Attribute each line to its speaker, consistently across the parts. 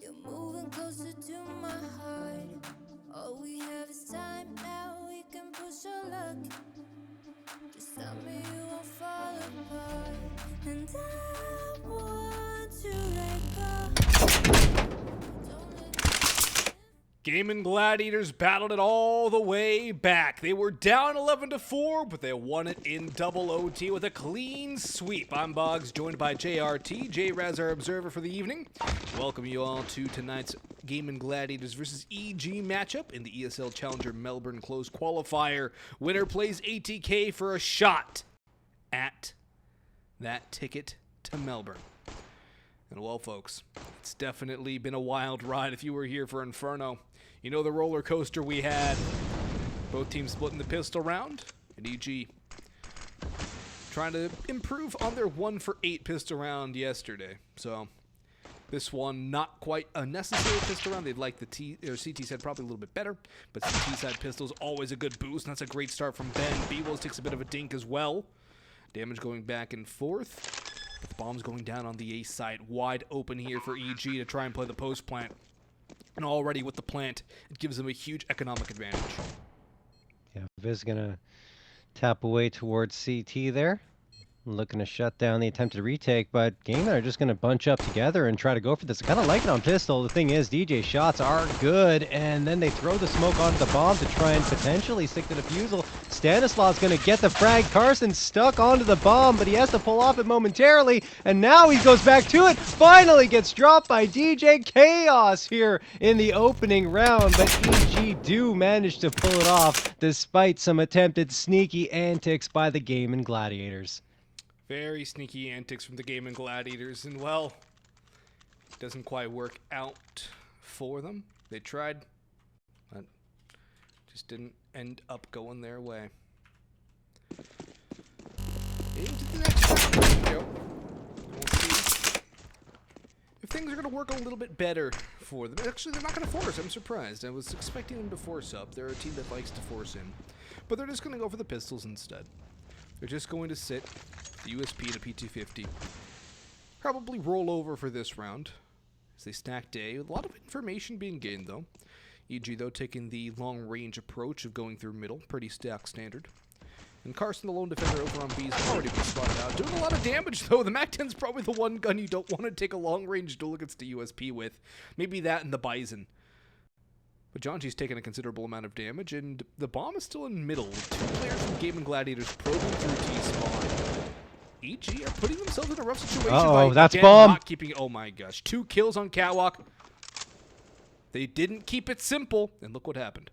Speaker 1: You're moving closer to my heart. All we have is time now, we can push our luck. Just tell me you won't fall apart. And I want to let go. Don't let
Speaker 2: Gaimin Gladiators battled it all the way back. They were down 11-4, but they won it in double OT with a clean sweep. I'm Boggs, joined by JRT, J-Raz, our observer for the evening. Welcome you all to tonight's Gaimin Gladiators versus EG matchup in the ESL Challenger Melbourne closed qualifier. Winner plays ATK for a shot at that ticket to Melbourne. And well, folks, it's definitely been a wild ride if you were here for Inferno. You know the roller coaster we had. Both teams splitting the pistol round, and EG trying to improve on their 1-for-8 pistol round yesterday. So this one, not quite a necessary pistol round. They'd like the CT side probably a little bit better, but CT side pistol is always a good boost, and that's a great start from Ben. B-Wills takes a bit of a dink as well. Damage going back and forth. The bomb's going down on the A side, wide open here for EG to try and play the post plant. And already with the plant, it gives them a huge economic advantage.
Speaker 3: Yeah, Viz gonna tap away towards CT there. Looking to shut down the attempted retake, but Gaimin are just going to bunch up together and try to go for this. I kind of like it on pistol. The thing is, DJ shots are good, and then they throw the smoke onto the bomb to try and potentially stick the defusal. Stanislav's going to get the frag. Carson stuck onto the bomb, but he has to pull off it momentarily, and now he goes back to it. Finally gets dropped by DJ. Chaos here in the opening round, but EG do manage to pull it off despite some attempted sneaky antics by the Gaimin Gladiators.
Speaker 2: Very sneaky antics from the Gaimin Gladiators, and well, it doesn't quite work out for them. They tried, but just didn't end up going their way. Into the next round we go. We'll see if things are going to work a little bit better for them. Actually, they're not going to force. I'm surprised. I was expecting them to force up. They're a team that likes to force in, but they're just going to go for the pistols instead. They're just going to sit the USP to P250. Probably roll over for this round as they stack day. A lot of information being gained though. EG though taking the long range approach of going through middle. Pretty stock standard. And Carson, the lone defender over on B, has already been spotted out. Doing a lot of damage though. The MAC-10's probably the one gun you don't want to take a long range duel against the USP with. Maybe that and the Bison. But Jonji's taking a considerable amount of damage, and the bomb is still in middle. Two players from Gaimin Gladiators probing through T-spawn. EG are putting themselves in a rough situation.
Speaker 3: Uh-oh,
Speaker 2: by,
Speaker 3: that's
Speaker 2: again,
Speaker 3: bomb.
Speaker 2: not keeping. Oh my gosh, 2 kills on Catwalk. They didn't keep it simple, and look what happened.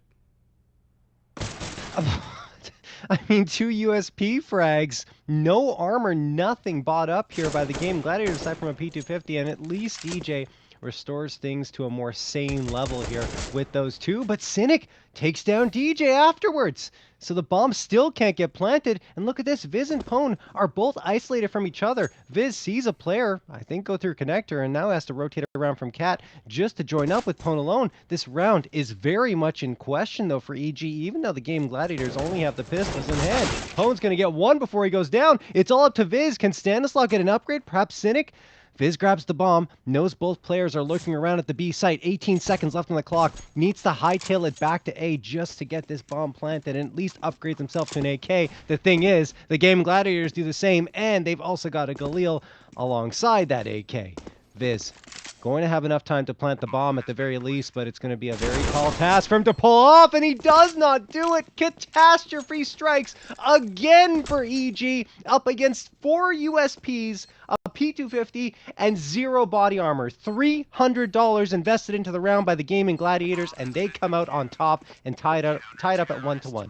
Speaker 3: I mean, 2 USP frags, no armor, nothing bought up here by the Gaimin Gladiators aside from a P250, and at least DJ restores things to a more sane level here with those 2, but Cynic takes down DJ afterwards. So the bomb still can't get planted, and look at this, Viz and Pwn are both isolated from each other. Viz sees a player, I think go through connector, and now has to rotate around from Cat just to join up with PwnAlone. This round is very much in question though for EG, even though the Gaimin Gladiators only have the pistols in hand. Pwn's gonna get one before he goes down. It's all up to Viz. Can Stanislav get an upgrade? Perhaps Cynic? Viz grabs the bomb, knows both players are lurking around at the B site. 18 seconds left on the clock. Needs to hightail it back to A just to get this bomb planted and at least upgrade himself to an AK. The thing is, the Gaimin Gladiators do the same, and they've also got a Galil alongside that AK. Viz going to have enough time to plant the bomb at the very least, but it's going to be a very tall task for him to pull off, and he does not do it. Catastrophe strikes again for EG, up against 4 USPs, a P250, and 0 body armor. $300 invested into the round by the Gaimin Gladiators, and they come out on top and tied up at 1-1.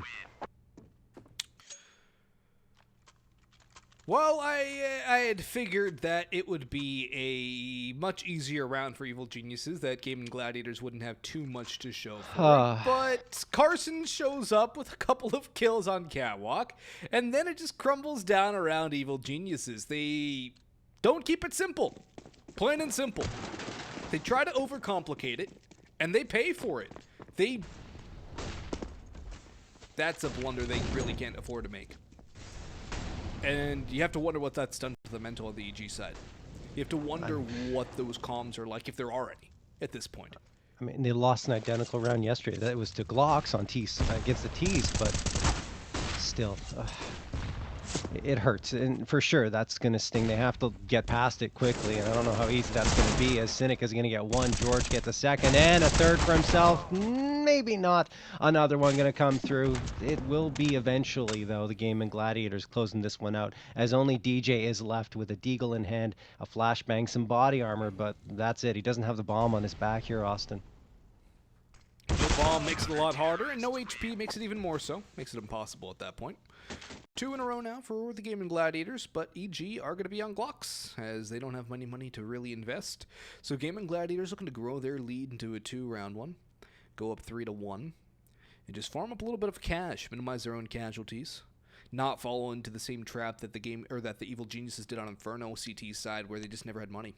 Speaker 2: Well, I had figured that it would be a much easier round for Evil Geniuses, that Gaimin Gladiators wouldn't have too much to show for it. But Carson shows up with a couple of kills on Catwalk, and then it just crumbles down around Evil Geniuses. They don't keep it simple. Plain and simple. They try to overcomplicate it, and they pay for it. That's a blunder they really can't afford to make. And you have to wonder what that's done to the mental of the EG side. You have to wonder what those comms are like, if there are any. at this point.
Speaker 3: I mean, they lost an identical round yesterday. That was to Glocks on against the T's, but still, it hurts. And for sure, that's going to sting. They have to get past it quickly, and I don't know how easy that's going to be, as Cynic is going to get one, George gets a second, and a third for himself. Maybe not another one going to come through. It will be eventually, though, the Gaimin Gladiators closing this one out, as only djay is left with a deagle in hand, a flashbang, some body armor, but that's it. He doesn't have the bomb on his back here, Austin.
Speaker 2: The bomb makes it a lot harder, and no HP makes it even more so. Makes it impossible at that point. 2 in a row now for the Gaimin Gladiators, but EG are going to be on Glocks, as they don't have money to really invest. So Gaimin Gladiators looking to grow their lead into a 2-round one, go up 3-1, and just farm up a little bit of cash, minimize their own casualties, not fall into the same trap that the Evil Geniuses did on Inferno CT's side, where they just never had money.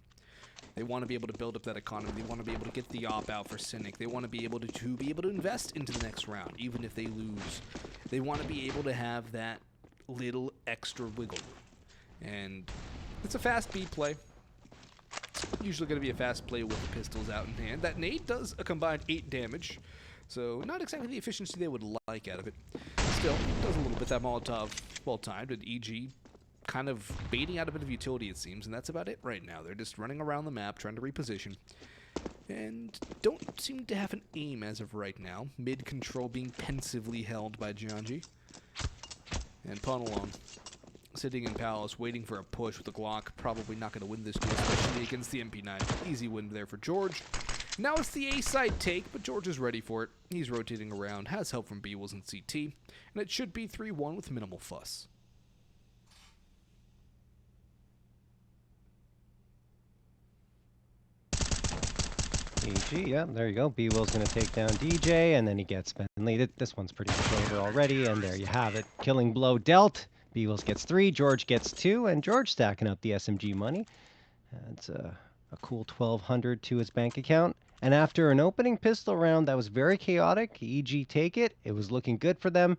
Speaker 2: They want to be able to build up that economy. They want to be able to get the op out for Cynic. They want to be able to invest into the next round, even if they lose. They want to be able to have that little extra wiggle room. And it's a fast B play. It's usually going to be a fast play with the pistols out in hand. That nade does a combined 8 damage, so not exactly the efficiency they would like out of it. Still, does a little bit. That Molotov well-timed, and EG kind of baiting out a bit of utility, it seems, and that's about it right now. They're just running around the map, trying to reposition, and don't seem to have an aim as of right now. Mid control being pensively held by djay. And PwnAlone sitting in Palace, waiting for a push with a Glock. Probably not going to win this duel, especially against the MP9. Easy win there for George. Now it's the A-side take, but George is ready for it. He's rotating around, has help from B-Wills and CT, and it should be 3-1 with minimal fuss.
Speaker 3: EG, yeah, there you go. B-Will's going to take down djay, and then he gets lead. This one's pretty much over already, and there you have it. Killing blow dealt. B-Wills gets 3, George gets 2, and George stacking up the SMG money. That's a cool 1,200 to his bank account. And after an opening pistol round that was very chaotic, EG take it. It was looking good for them.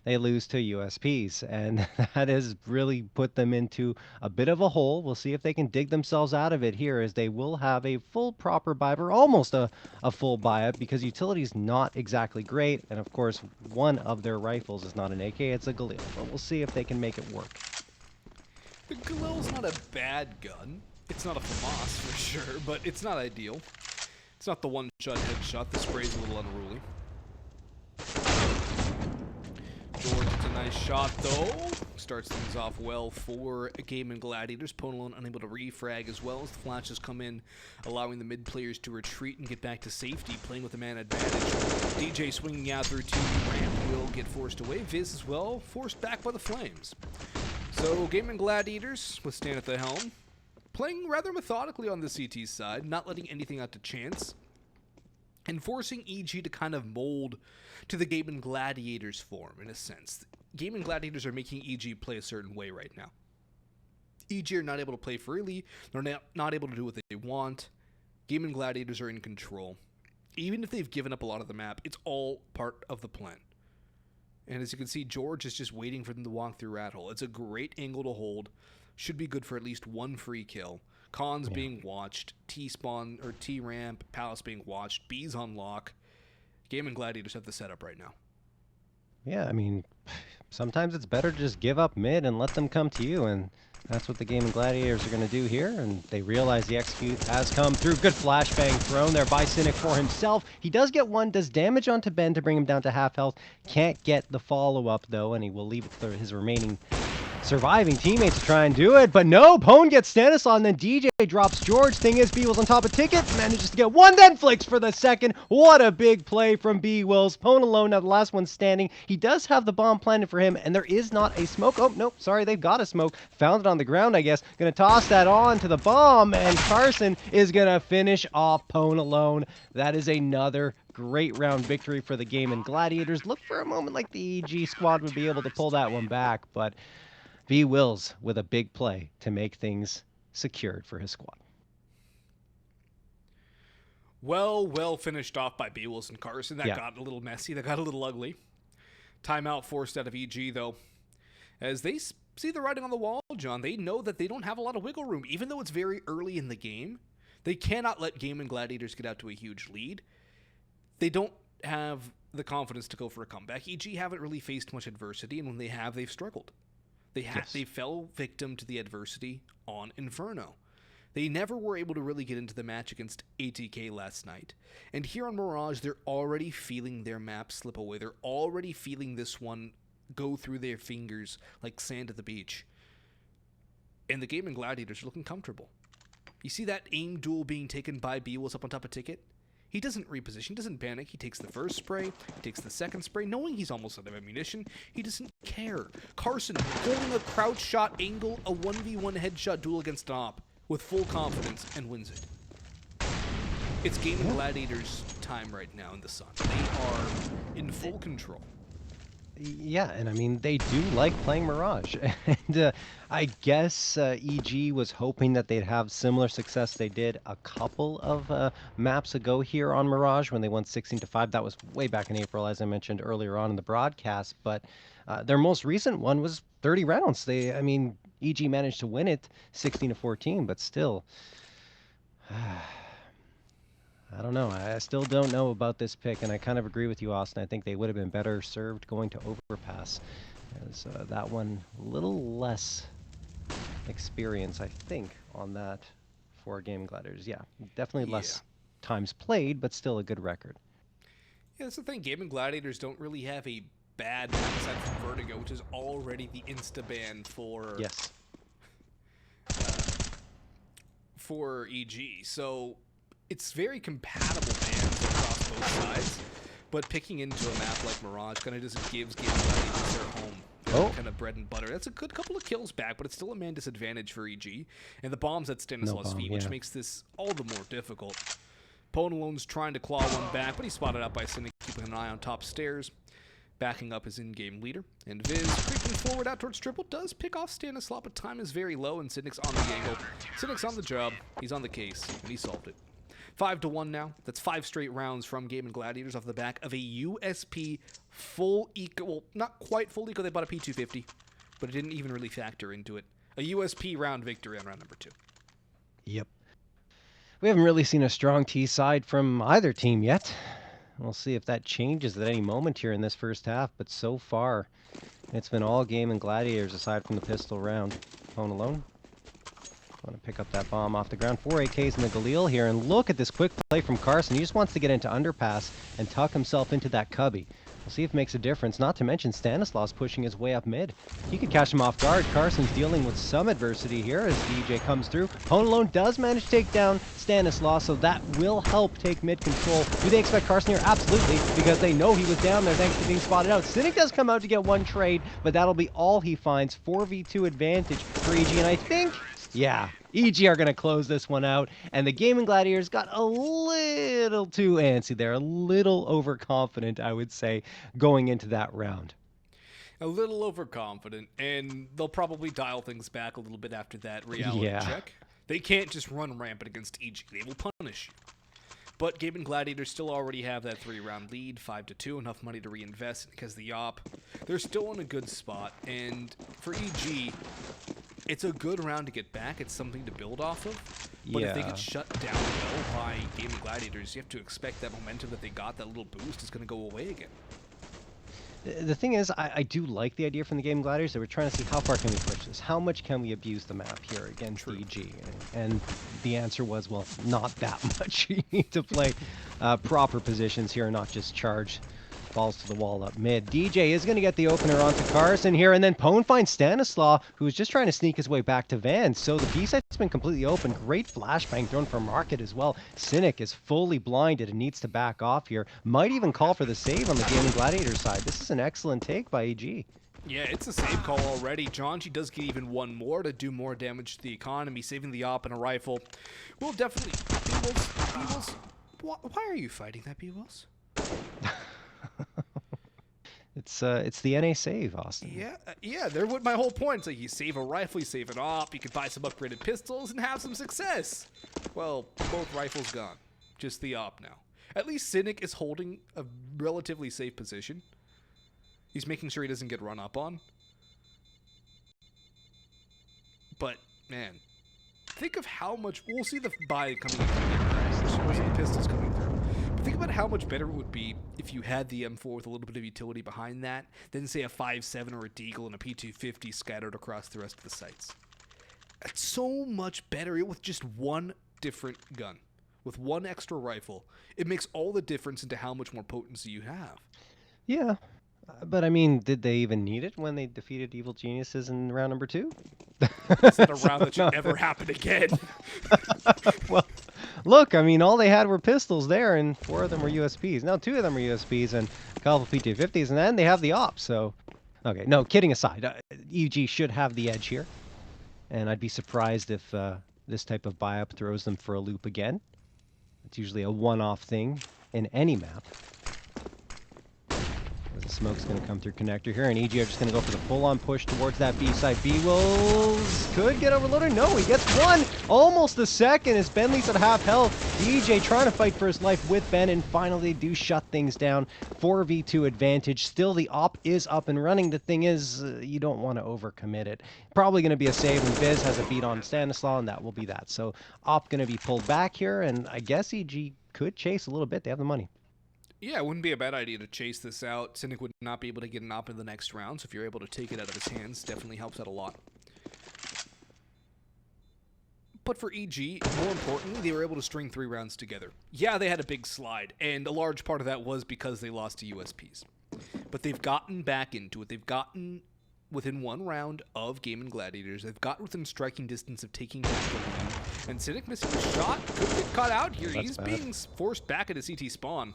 Speaker 3: They lose to USPs, and that has really put them into a bit of a hole. We'll see if they can dig themselves out of it here, as they will have a full proper buy, or almost a full buy-up, because utility's not exactly great, and of course one of their rifles is not an AK, it's a Galil, but we'll see if they can make it work.
Speaker 2: The Galil's not a bad gun. It's not a FAMAS for sure, but it's not ideal. It's not the one-shot headshot. The spray's a little unruly. George gets a nice shot, though. Starts things off well for Gaimin Gladiators. PwnAlone unable to refrag as well as the flashes come in, allowing the mid players to retreat and get back to safety, playing with the man advantage. djay swinging out through to ramp will get forced away. Viz as well, forced back by the flames. So Gaimin Gladiators with Stan at the helm, playing rather methodically on the CT side, not letting anything out to chance, and forcing EG to kind of mold to the Gaimin Gladiators form, in a sense. Gaimin Gladiators are making EG play a certain way right now. EG are not able to play freely. They're not able to do what they want. Gaimin Gladiators are in control. Even if they've given up a lot of the map, it's all part of the plan. And as you can see, George is just waiting for them to walk through Rat Hole. It's a great angle to hold. Should be good for at least one free kill. Cons being watched, T-spawn or T-ramp, Palace being watched, B's on lock. Gaimin Gladiators have the setup right now.
Speaker 3: Yeah, I mean, sometimes it's better to just give up mid and let them come to you, and that's what the Gaimin Gladiators are going to do here, and they realize the execute has come through. Good flashbang thrown there by Cynic for himself. He does get one, does damage onto Ben to bring him down to half health. Can't get the follow-up, though, and he will leave it for his remaining surviving teammates to try and do it, but no, Pwn gets Stanislaw, and then djay drops George. Thing is, B-Wills on top of Ticket, manages to get one, then flicks for the second. What a big play from B-Wills. PwnAlone, now the last one standing. He does have the bomb planted for him, and there is not a smoke. Oh, nope, sorry, they've got a smoke. Found it on the ground, I guess. Gonna toss that on to the bomb, and Carson is gonna finish off PwnAlone. That is another great round victory for the Gaimin Gladiators. Look for a moment like the EG squad would be able to pull that one back, but B-Wills with a big play to make things secured for his squad.
Speaker 2: Well finished off by B-Wills and Carson. That got a little messy. That got a little ugly. Timeout forced out of EG, though. As they see the writing on the wall, John, they know that they don't have a lot of wiggle room. Even though it's very early in the game, They cannot let Gaimin Gladiators get out to a huge lead. They don't have the confidence to go for a comeback. EG haven't really faced much adversity, and when they have, they've struggled. They fell victim to the adversity on Inferno. They never were able to really get into the match against ATK last night. And here on Mirage, they're already feeling their map slip away. They're already feeling this one go through their fingers like sand at the beach. And the Gaimin Gladiators are looking comfortable. You see that aim duel being taken by B-Wills up on top of Ticket? He doesn't reposition, he doesn't panic. He takes the first spray, he takes the second spray, knowing he's almost out of ammunition. He doesn't care. Carson holding a crouch shot angle, a 1v1 headshot duel against Op with full confidence, and wins it. It's Gaimin Gladiators' time right now in the sun. They are in full control.
Speaker 3: Yeah, and I mean, they do like playing Mirage. And I guess EG was hoping that they'd have similar success they did a couple of maps ago here on Mirage when they won 16-5. That was way back in April, as I mentioned earlier on in the broadcast. But their most recent one was 30 rounds. I mean, EG managed to win it 16-14, but still... I don't know. I still don't know about this pick, and I kind of agree with you, Austin. I think they would have been better served going to Overpass. As that one, a little less experience, I think, on that for Gaimin Gladiators. Yeah, definitely less times played, but still a good record.
Speaker 2: Yeah, that's the thing. Gaimin Gladiators don't really have a bad map aside from Vertigo, which is already the insta-ban for...
Speaker 3: Yes.
Speaker 2: For EG. So... it's very compatible bands across both sides, but picking into a map like Mirage kind of just gives Gaimin Gladiators their home, kind of bread and butter. That's a good couple of kills back, but it's still a man disadvantage for EG, and the bomb's at Stanislaus' feet, which makes this all the more difficult. PwnAlone's trying to claw one back, but he's spotted out by cynic, keeping an eye on top stairs. Backing up his in-game leader, and Viz creeping forward out towards triple does pick off Stanislaus, but time is very low, and Cynic's on the angle. Cynic's on the job, he's on the case, and he solved it. 5-1 now. That's 5 straight rounds from Gaimin Gladiators off the back of a USP full eco. Well, not quite full eco. They bought a P250, but it didn't even really factor into it. A USP round victory on round number 2.
Speaker 3: Yep. We haven't really seen a strong T side from either team yet. We'll see if that changes at any moment here in this first half, but so far, it's been all Gaimin Gladiators aside from the pistol round. PwnAlone. Want to pick up that bomb off the ground. 4 AKs in the Galil here, and look at this quick play from Carson. He just wants to get into underpass and tuck himself into that cubby. We'll see if it makes a difference. Not to mention Stanislaus pushing his way up mid. He could catch him off guard. Carson's dealing with some adversity here as DJ comes through. PwnAlone does manage to take down Stanislaus, so that will help take mid control. Do they expect Carson here? Absolutely, because they know he was down there thanks to being spotted out. Cynic does come out to get one trade, but that'll be all he finds. 4v2 advantage for EG, and I think... yeah, EG are going to close this one out, and the Gaimin Gladiators got a little too antsy there, a little overconfident, I would say, going into that round.
Speaker 2: A little overconfident, and they'll probably dial things back a little bit after that reality check. They can't just run rampant against EG. They will punish you. But Gaimin Gladiators still already have that 3-round lead, 5-2, enough money to reinvest because the op, they're still in a good spot, and for EG... it's a good round to get back. It's something to build off of. But if they get shut down though by Gaimin Gladiators, you have to expect that momentum that they got, that little boost, is going to go away again.
Speaker 3: The thing is, I do like the idea from the Gaimin Gladiators. They were trying to see how far can we push this? How much can we abuse the map here against EG? And the answer was, well, not that much. You need to play proper positions here, not just charge balls to the wall up mid. DJ is going to get the opener onto Carson here, and then Pwn finds Stanislaus, who's just trying to sneak his way back to Van. So the B site's been completely open. Great flashbang thrown from Market as well. Cynic is fully blinded and needs to back off here. Might even call for the save on the Gaimin Gladiator side. This is an excellent take by EG.
Speaker 2: Yeah, it's a save call already. Jonji does get even one more to do more damage to the economy, saving the op and a rifle. We'll definitely... B-Wills, why are you fighting that, B-Wills?
Speaker 3: It's the NA save, Austin.
Speaker 2: Yeah, there would my whole point. It's like you save a rifle, you save an op, you could buy some upgraded pistols and have some success. Well, both rifles gone. Just the op now. At least Cynic is holding a relatively safe position. He's making sure he doesn't get run up on. But, man, think of how much... We'll see the buy coming in. We'll see the pistols coming through. But think about how much better it would be if you had the M4 with a little bit of utility behind that than, say, a 5.7 or a Deagle and a P250 scattered across the rest of the sites. It's so much better with just one different gun. With one extra rifle, it makes all the difference into how much more potency you have.
Speaker 3: Yeah. But I mean, did they even need it when they defeated Evil Geniuses in round number 2?
Speaker 2: It's not a round that should ever happen again.
Speaker 3: Well, look, I mean, all they had were pistols there, and 4 of them were USPs. Now 2 of them are USPs and a couple of P250s, and then they have the op. So, okay, no, kidding aside, EG should have the edge here, and I'd be surprised if this type of buy-up throws them for a loop again. It's usually a one-off thing in any map. The smoke's going to come through connector here, and EG are just going to go for the full-on push towards that B side. B-Wills could get overloaded. No, he gets one, almost the second, as Bentley's at half health. DJ trying to fight for his life with Ben, and finally they do shut things down. 4v2 advantage. Still, the op is up and running. The thing is, you don't want to overcommit it. Probably going to be a save, and Viz has a beat on Stanislaw, and that will be that. So, op going to be pulled back here, and I guess EG could chase a little bit. They have the money.
Speaker 2: Yeah, it wouldn't be a bad idea to chase this out. Cynic would not be able to get an op in the next round, so if you're able to take it out of his hands, definitely helps out a lot. But for EG, more importantly, they were able to string 3 rounds together. Yeah, they had a big slide, and a large part of that was because they lost to USPs. But they've gotten back into it. They've gotten within 1 round of Gaimin Gladiators. They've gotten within striking distance of taking back the lead. And Cynic missing a shot. Could get caught out here. He's being forced back into CT spawn.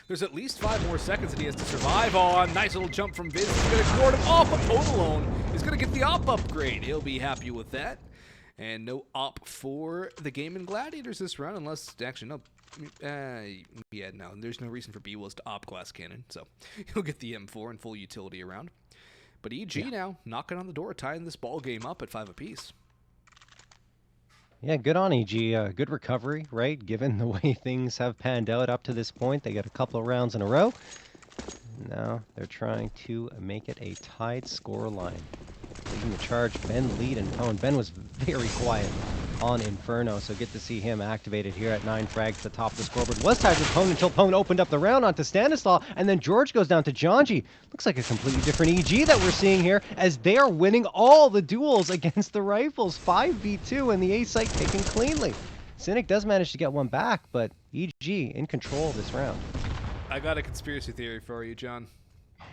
Speaker 2: There's at least 5 more seconds that he has to survive on. Nice little jump from Viz. He's going to ward him off, but PwnAlone is going to get the op upgrade. He'll be happy with that. And no op for the Gaimin Gladiators this round, unless, actually, no. Yeah, no, there's no reason for B-Wills to op Glass Cannon, so he'll get the M4 and full utility around. But EG now knocking on the door, tying this ball game up at 5 apiece.
Speaker 3: Yeah, good on EG. Good recovery, right? Given the way things have panned out up to this point. They got a couple of rounds in a row. Now they're trying to make it a tied score line. Leading the charge, Ben lead and Pwn. Ben was very quiet on Inferno, so good to see him activated here at 9 frags at the top of the scoreboard. Was tied with Pwn until Pwn opened up the round onto Stanislaw, and then George goes down to Jonji. Looks like a completely different EG that we're seeing here, as they are winning all the duels against the rifles. 5v2, and the A site taken cleanly. Cynic does manage to get one back, but EG in control of this round.
Speaker 2: I got a conspiracy theory for you, John.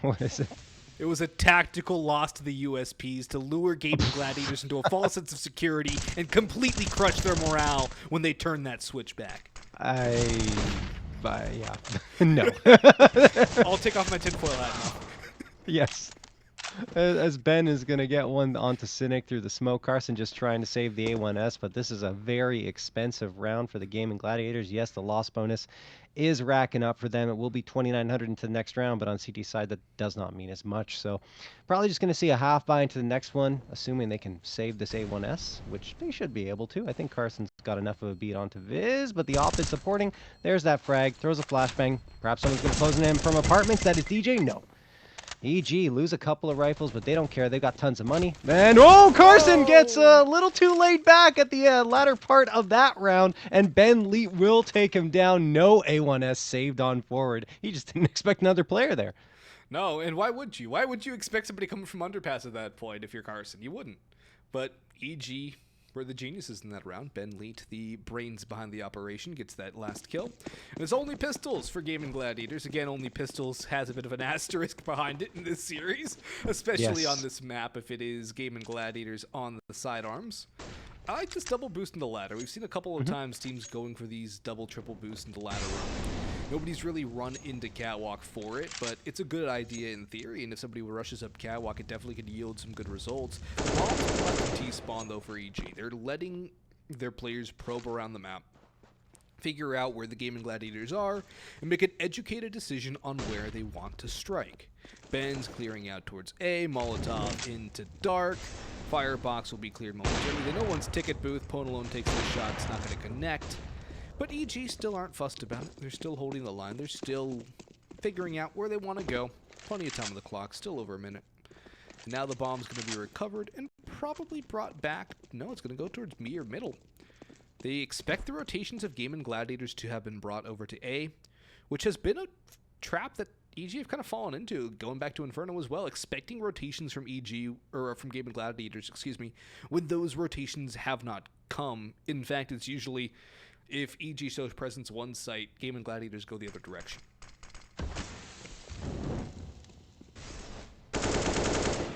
Speaker 3: What is it?
Speaker 2: It was a tactical loss to the USPs to lure Gaimin Gladiators into a false sense of security and completely crush their morale when they turned that switch back.
Speaker 3: Yeah. No.
Speaker 2: I'll take off my tinfoil hat now.
Speaker 3: Yes. As Ben is going to get one onto Cynic through the smoke. Carson just trying to save the A1S, but this is a very expensive round for the Gaimin Gladiators. Yes, the loss bonus is racking up for them. It will be 2,900 into the next round, but on CT side, that does not mean as much. So probably just going to see a half buy into the next one, assuming they can save this A1S, which they should be able to. I think Carson's got enough of a beat onto Viz, but the op is supporting. There's that frag, throws a flashbang. Perhaps someone's going to close in him from apartments. That is DJ? No. EG lose a couple of rifles, but they don't care. They've got tons of money. And Carson gets a little too laid back at the latter part of that round, and Ben Lee will take him down. No A1S saved on forward. He just didn't expect another player there.
Speaker 2: No, and why would you? Why would you expect somebody coming from underpass at that point if you're Carson? You wouldn't. But EG were the geniuses in that round. Ben Leet, the brains behind the operation, gets that last kill. And it's only pistols for Gaimin Gladiators. Again, only pistols has a bit of an asterisk behind it in this series, especially on this map if it is Gaimin Gladiators on the sidearms. I like this double boost in the ladder. We've seen a couple of times teams going for these double, triple boosts in the ladder room. Nobody's really run into Catwalk for it, but it's a good idea in theory, and if somebody rushes up Catwalk, it definitely could yield some good results. The problem with T-spawn, though, for EG, they're letting their players probe around the map, figure out where the Gaimin Gladiators are, and make an educated decision on where they want to strike. Ben's clearing out towards A, Molotov into dark, Firebox will be cleared momentarily. They know one's ticket booth, PwnAlone takes the shot, it's not going to connect. But EG still aren't fussed about it. They're still holding the line. They're still figuring out where they want to go. Plenty of time on the clock. Still over a minute. And now the bomb's going to be recovered and probably brought back. No, it's going to go towards me or middle. They expect the rotations of Gaimin Gladiators to have been brought over to A, which has been a trap that EG have kind of fallen into, going back to Inferno as well, expecting rotations from EG, or from Gaimin Gladiators, excuse me, when those rotations have not come. In fact, it's usually if EG shows presence one site, Gaimin Gladiators go the other direction.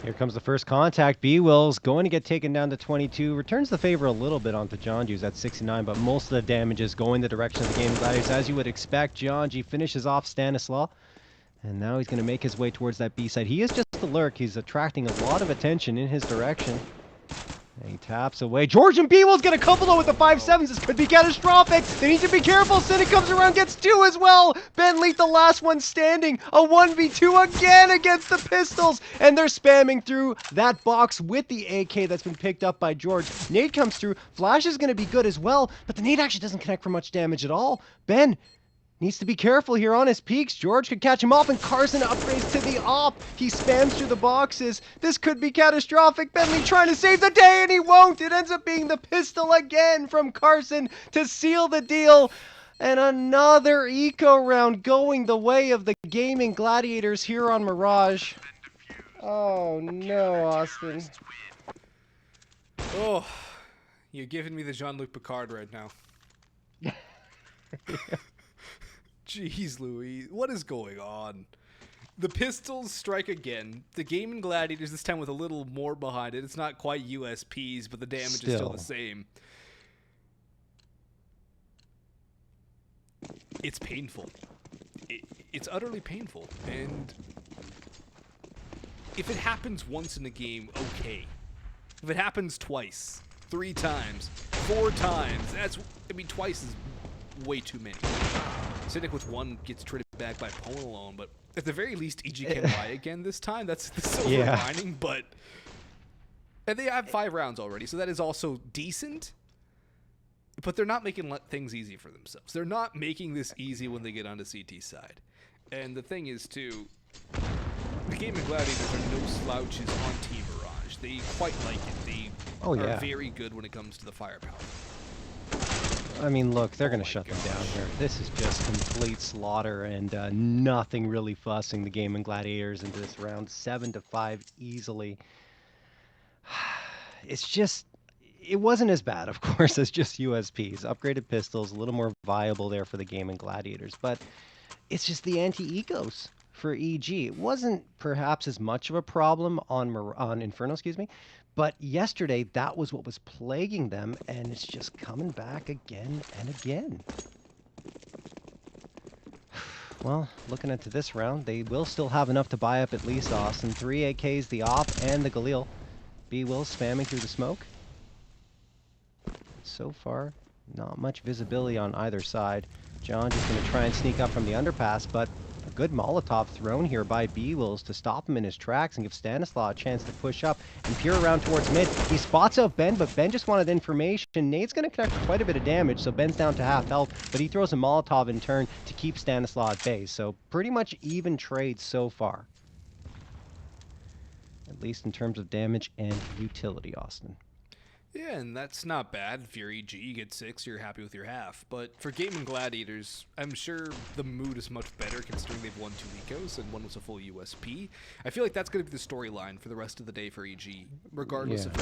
Speaker 3: Here comes the first contact. B-Will's going to get taken down to 22. Returns the favor a little bit onto Jonju's at 69, but most of the damage is going the direction of the Gaimin Gladiators. As you would expect, Jonju finishes off Stanislaw. And now he's going to make his way towards that B side. He is just a lurk. He's attracting a lot of attention in his direction. And he taps away. George and B-Will's get a couple though with the 5-7s. This could be catastrophic. They need to be careful. Cynic comes around, gets 2 as well. Bentley, the last one standing. A 1v2 again against the Pistols. And they're spamming through that box with the AK that's been picked up by George. Nade comes through. Flash is going to be good as well. But the nade actually doesn't connect for much damage at all. Ben needs to be careful here on his peaks. George could catch him off, and Carson upgrades to the op. He spams through the boxes. This could be catastrophic. Bentley trying to save the day, and he won't. It ends up being the pistol again from Carson to seal the deal. And another eco round going the way of the Gaimin Gladiators here on Mirage. Oh no, Austin.
Speaker 2: Oh, you're giving me the Jean-Luc Picard right now. Jeez Louise, what is going on? The Pistols strike again. The Gaimin Gladiators, this time with a little more behind it. It's not quite USPs, but the damage is still the same. It's painful. It's utterly painful. And if it happens once in a game, okay. If it happens twice, 3 times, 4 times, twice is way too many. Cynic with 1 gets traded back by PwnAlone, but at the very least, EG can buy again this time. That's the silver lining, but... And they have 5 rounds already, so that is also decent. But they're not making things easy for themselves. They're not making this easy when they get onto CT side. And the thing is, too, the Gaimin Gladiators are no slouches on Team Mirage. They quite like it. They are very good when it comes to the firepower.
Speaker 3: I mean, look, they're going to shut them down here. This is just complete slaughter and nothing really fussing the Gaimin Gladiators into this round. 7-5 easily. It's just, it wasn't as bad, of course, as just USPs. Upgraded pistols, a little more viable there for the Gaimin Gladiators, but it's just the anti-ecos for EG. It wasn't perhaps as much of a problem on Inferno, excuse me. But yesterday, that was what was plaguing them, and it's just coming back again and again. Well, looking into this round, they will still have enough to buy up at least Austin. 3 AKs, the op, and the Galil. B-Will spamming through the smoke. So far, not much visibility on either side. John just going to try and sneak up from the underpass, but a good Molotov thrown here by B-Wills to stop him in his tracks and give Stanislaw a chance to push up and peer around towards mid. He spots out Ben, but Ben just wanted information. Nade's going to connect for quite a bit of damage, so Ben's down to half health, but he throws a Molotov in turn to keep Stanislaw at bay. So pretty much even trade so far. At least in terms of damage and utility, Austin.
Speaker 2: Yeah, and that's not bad. If you're EG, you get 6, you're happy with your half. But for Gaimin Gladiators, I'm sure the mood is much better considering they've won 2 ecos and 1 was a full USP. I feel like that's going to be the storyline for the rest of the day for EG, regardless of...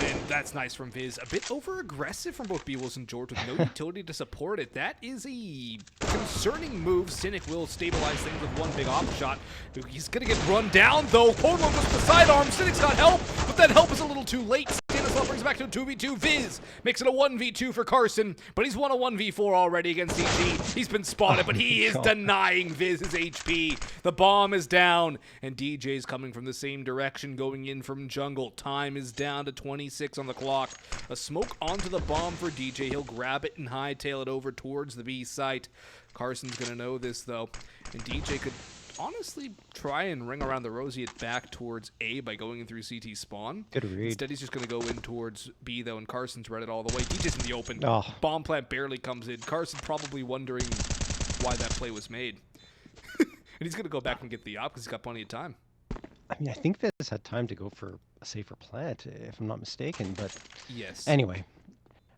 Speaker 2: And that's nice from Viz. A bit over-aggressive from both B-Wills and George with no utility to support it. That is a concerning move. Cynic will stabilize things with 1 big op shot. He's going to get run down, though. PwnAlone goes to the sidearm. Cynic's got help, but that help is a little too late. Stanislaw brings it back to a 2v2. Viz makes it a 1v2 for Carson, but he's won a 1v4 already against EG. He's been spotted, but he is denying Viz his HP. The bomb is down, and DJ's coming from the same direction, going in from jungle. Time is down to 26 on the clock. A smoke onto the bomb for DJ. He'll grab it and hightail it over towards the B site. Carson's going to know this, though, and DJ could honestly try and ring around the roseate back towards A by going in through CT spawn.
Speaker 3: Good read.
Speaker 2: Instead, he's just going to go in towards B, though, and Carson's read it all the way. DJ's in the open.
Speaker 3: Oh.
Speaker 2: Bomb plant barely comes in. Carson probably wondering why that play was made. And he's going to go back and get the op because he's got plenty of time.
Speaker 3: I mean, I think this had time to go for a safer plant, if I'm not mistaken. But
Speaker 2: Yes.
Speaker 3: anyway,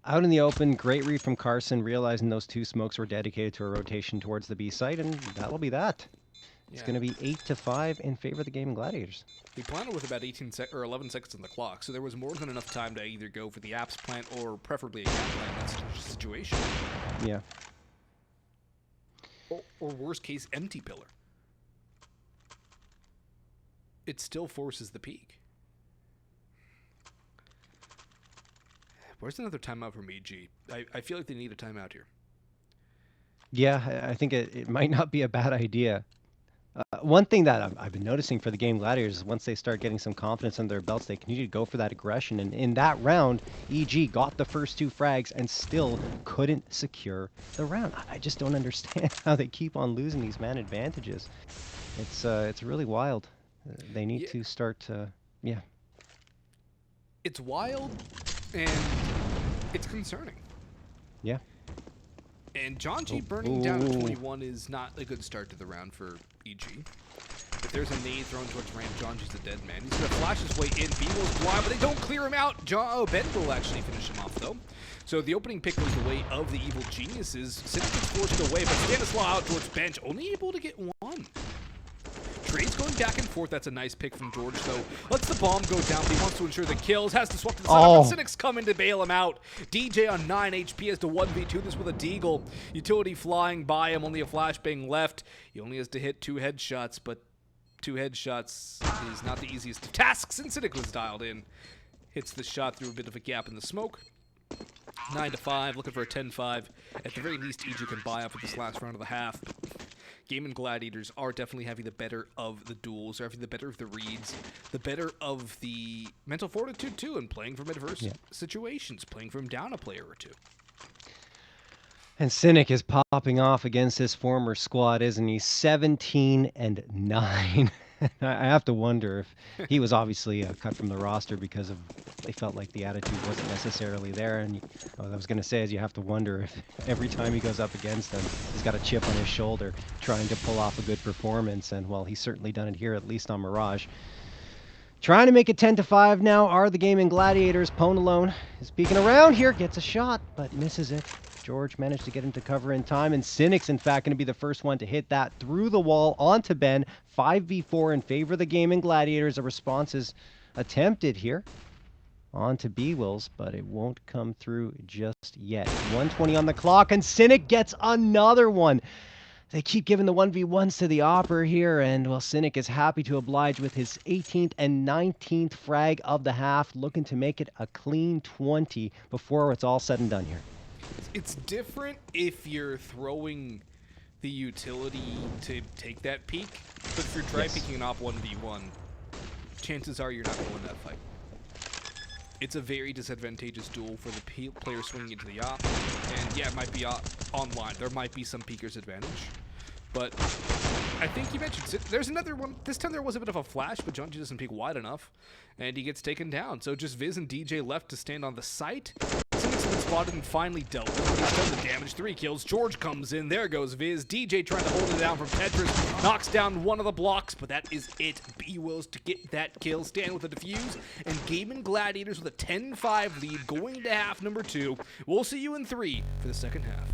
Speaker 3: out in the open, great read from Carson, realizing those two smokes were dedicated to a rotation towards the B site, and that'll be that. It's
Speaker 2: Yeah.
Speaker 3: going to be 8-5 in favor of the Gaimin Gladiators.
Speaker 2: He planted with about 11 seconds on the clock, so there was more than enough time to either go for the apps plant or preferably a gap plant in that situation.
Speaker 3: Yeah.
Speaker 2: Or worst case, empty pillar. It still forces the peak. Where's another timeout from EG? I feel like they need a timeout here.
Speaker 3: Yeah, I think it might not be a bad idea. One thing that I've been noticing for the Gaimin Gladiators is once they start getting some confidence under their belts, they continue to go for that aggression. And in that round, EG got the first 2 frags and still couldn't secure the round. I just don't understand how they keep on losing these man advantages. It's really wild. They need to start, yeah.
Speaker 2: It's wild, and it's concerning.
Speaker 3: Yeah.
Speaker 2: And John G burning down at 21 is not a good start to the round for EG. If there's a nade thrown towards ramp, John G's a dead man. He's going to flash his way in. B-Will's blind, but they don't clear him out. Ben will actually finish him off, though. So the opening pick was the way of the evil geniuses. Cynic gets forced away, but Stanislaw out towards bench, only able to get 1. Trades going back and forth. That's a nice pick from George, though. Lets the bomb go down, but he wants to ensure the kills. Has to swap to the side, but Cynic's coming to bail him out. DJ on 9 HP has to 1v2 this with a deagle. Utility flying by him, only a flashbang left. He only has to hit 2 headshots, but 2 headshots is not the easiest of tasks, and Cynic was dialed in. Hits the shot through a bit of a gap in the smoke. 9-5, looking for a 10-5. At the very least, EG can buy up with this last round of the half. Gaimin Gladiators are definitely having the better of the duels, are having the better of the reads, the better of the mental fortitude too, and playing from adverse situations, playing from down a player or 2.
Speaker 3: And Cynic is popping off against his former squad, isn't he? 17-9. I have to wonder if he was obviously cut from the roster because of they felt like the attitude wasn't necessarily there. And what I was going to say is you have to wonder if every time he goes up against them, he's got a chip on his shoulder trying to pull off a good performance. And well, he's certainly done it here, at least on Mirage. Trying to make it 10-5 now are the Gaimin Gladiators. PwnAlone is peeking around here, gets a shot, but misses it. George managed to get him to cover in time, and Cynic's, in fact, going to be the first one to hit that through the wall onto Ben. 5v4 in favor of the Gaimin Gladiators. A response is attempted here onto B-Wills, but it won't come through just yet. 1:20 on the clock, and Cynic gets another one. They keep giving the 1v1s to the Opper here, and well, Cynic is happy to oblige with his 18th and 19th frag of the half, looking to make it a clean 20 before it's all said and done here.
Speaker 2: It's different if you're throwing the utility to take that peek, but if you're try peeking an op 1v1, chances are you're not going to win that fight. It's a very disadvantageous duel for the player swinging into the op, and yeah, it might be online. There might be some peeker's advantage, but I think you mentioned there's another one. This time there was a bit of a flash, but John G doesn't peek wide enough, and he gets taken down. So just Viz and DJ left to stand on the site. Cynic's been spotted and finally dealt with. He's done the damage. 3 kills. George comes in. There goes Viz. DJ trying to hold it down from Tetris. Knocks down one of the blocks, but that is it. B-Wills to get that kill. Stand with the defuse. And Gaimin Gladiators with a 10-5 lead going into half number 2. We'll see you in 3 for the second half.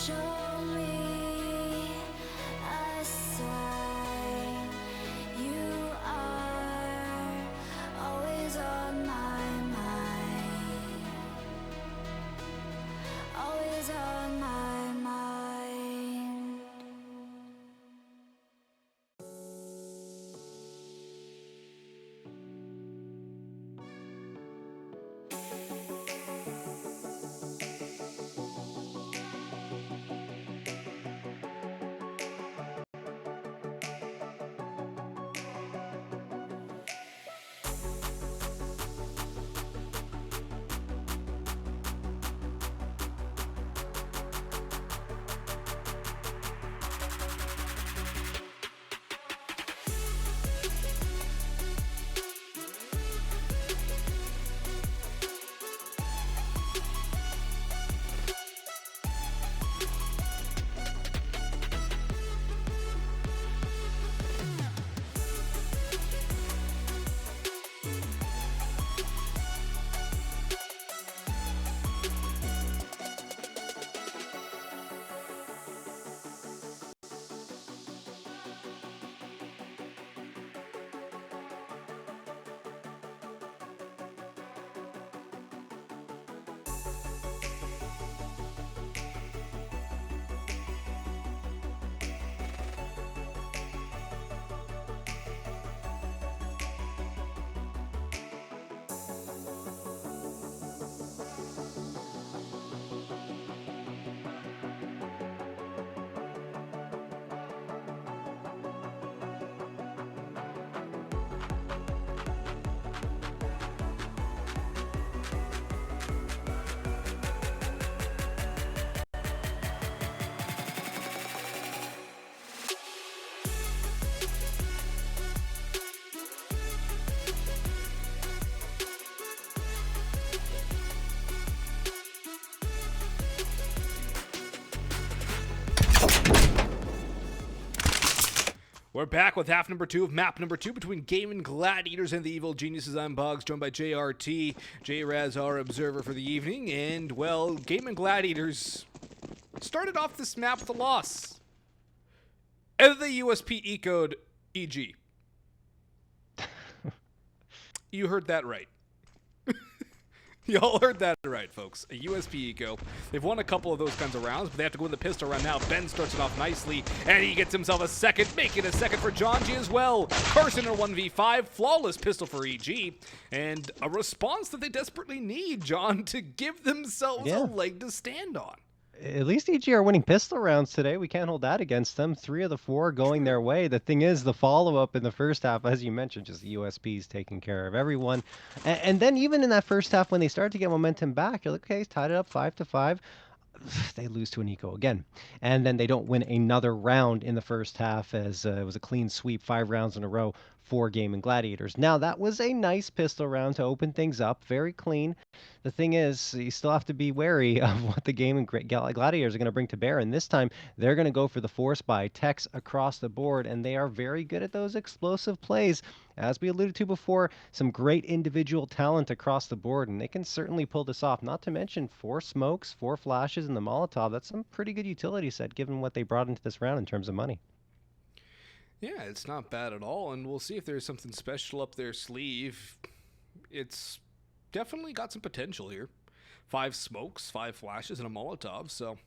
Speaker 1: Show me a sign. You are always on my mind. Always on my mind.
Speaker 2: We're back with half number 2 of map number 2 between Gaimin Gladiators and the Evil Geniuses. I'm Boggs, joined by JRT, J-Raz, our observer for the evening. And, well, Gaimin Gladiators started off this map with a loss. And they USP ecoed EG. You heard that right. Y'all heard that right, folks. A USP eco. They've won a couple of those kinds of rounds, but they have to go in the pistol round now. Ben starts it off nicely, and he gets himself a second, making a second for John G as well. Carson in a 1v5, flawless pistol for EG, and a response that they desperately need, John, to give themselves a leg to stand on.
Speaker 3: At least EG are winning pistol rounds today. We can't hold that against them. 3 of the 4 going their way. The thing is, the follow-up in the first half, as you mentioned, just the USPs taking care of everyone. And then even in that first half, when they start to get momentum back, you're like, okay, he's tied it up 5-5. They lose to an eco again. And then they don't win another round in the first half, as it was a clean sweep, 5 rounds in a row for Gaimin Gladiators. Now, that was a nice pistol round to open things up, very clean. The thing is, you still have to be wary of what the Gaimin Gladiators are going to bring to bear. And this time, they're going to go for the force buy, techs across the board, and they are very good at those explosive plays. As we alluded to before, some great individual talent across the board, and they can certainly pull this off. Not to mention 4 smokes, 4 flashes, and the Molotov. That's some pretty good utility set, given what they brought into this round in terms of money.
Speaker 2: Yeah, it's not bad at all, and we'll see if there's something special up their sleeve. It's definitely got some potential here. 5 smokes, 5 flashes, and a Molotov, so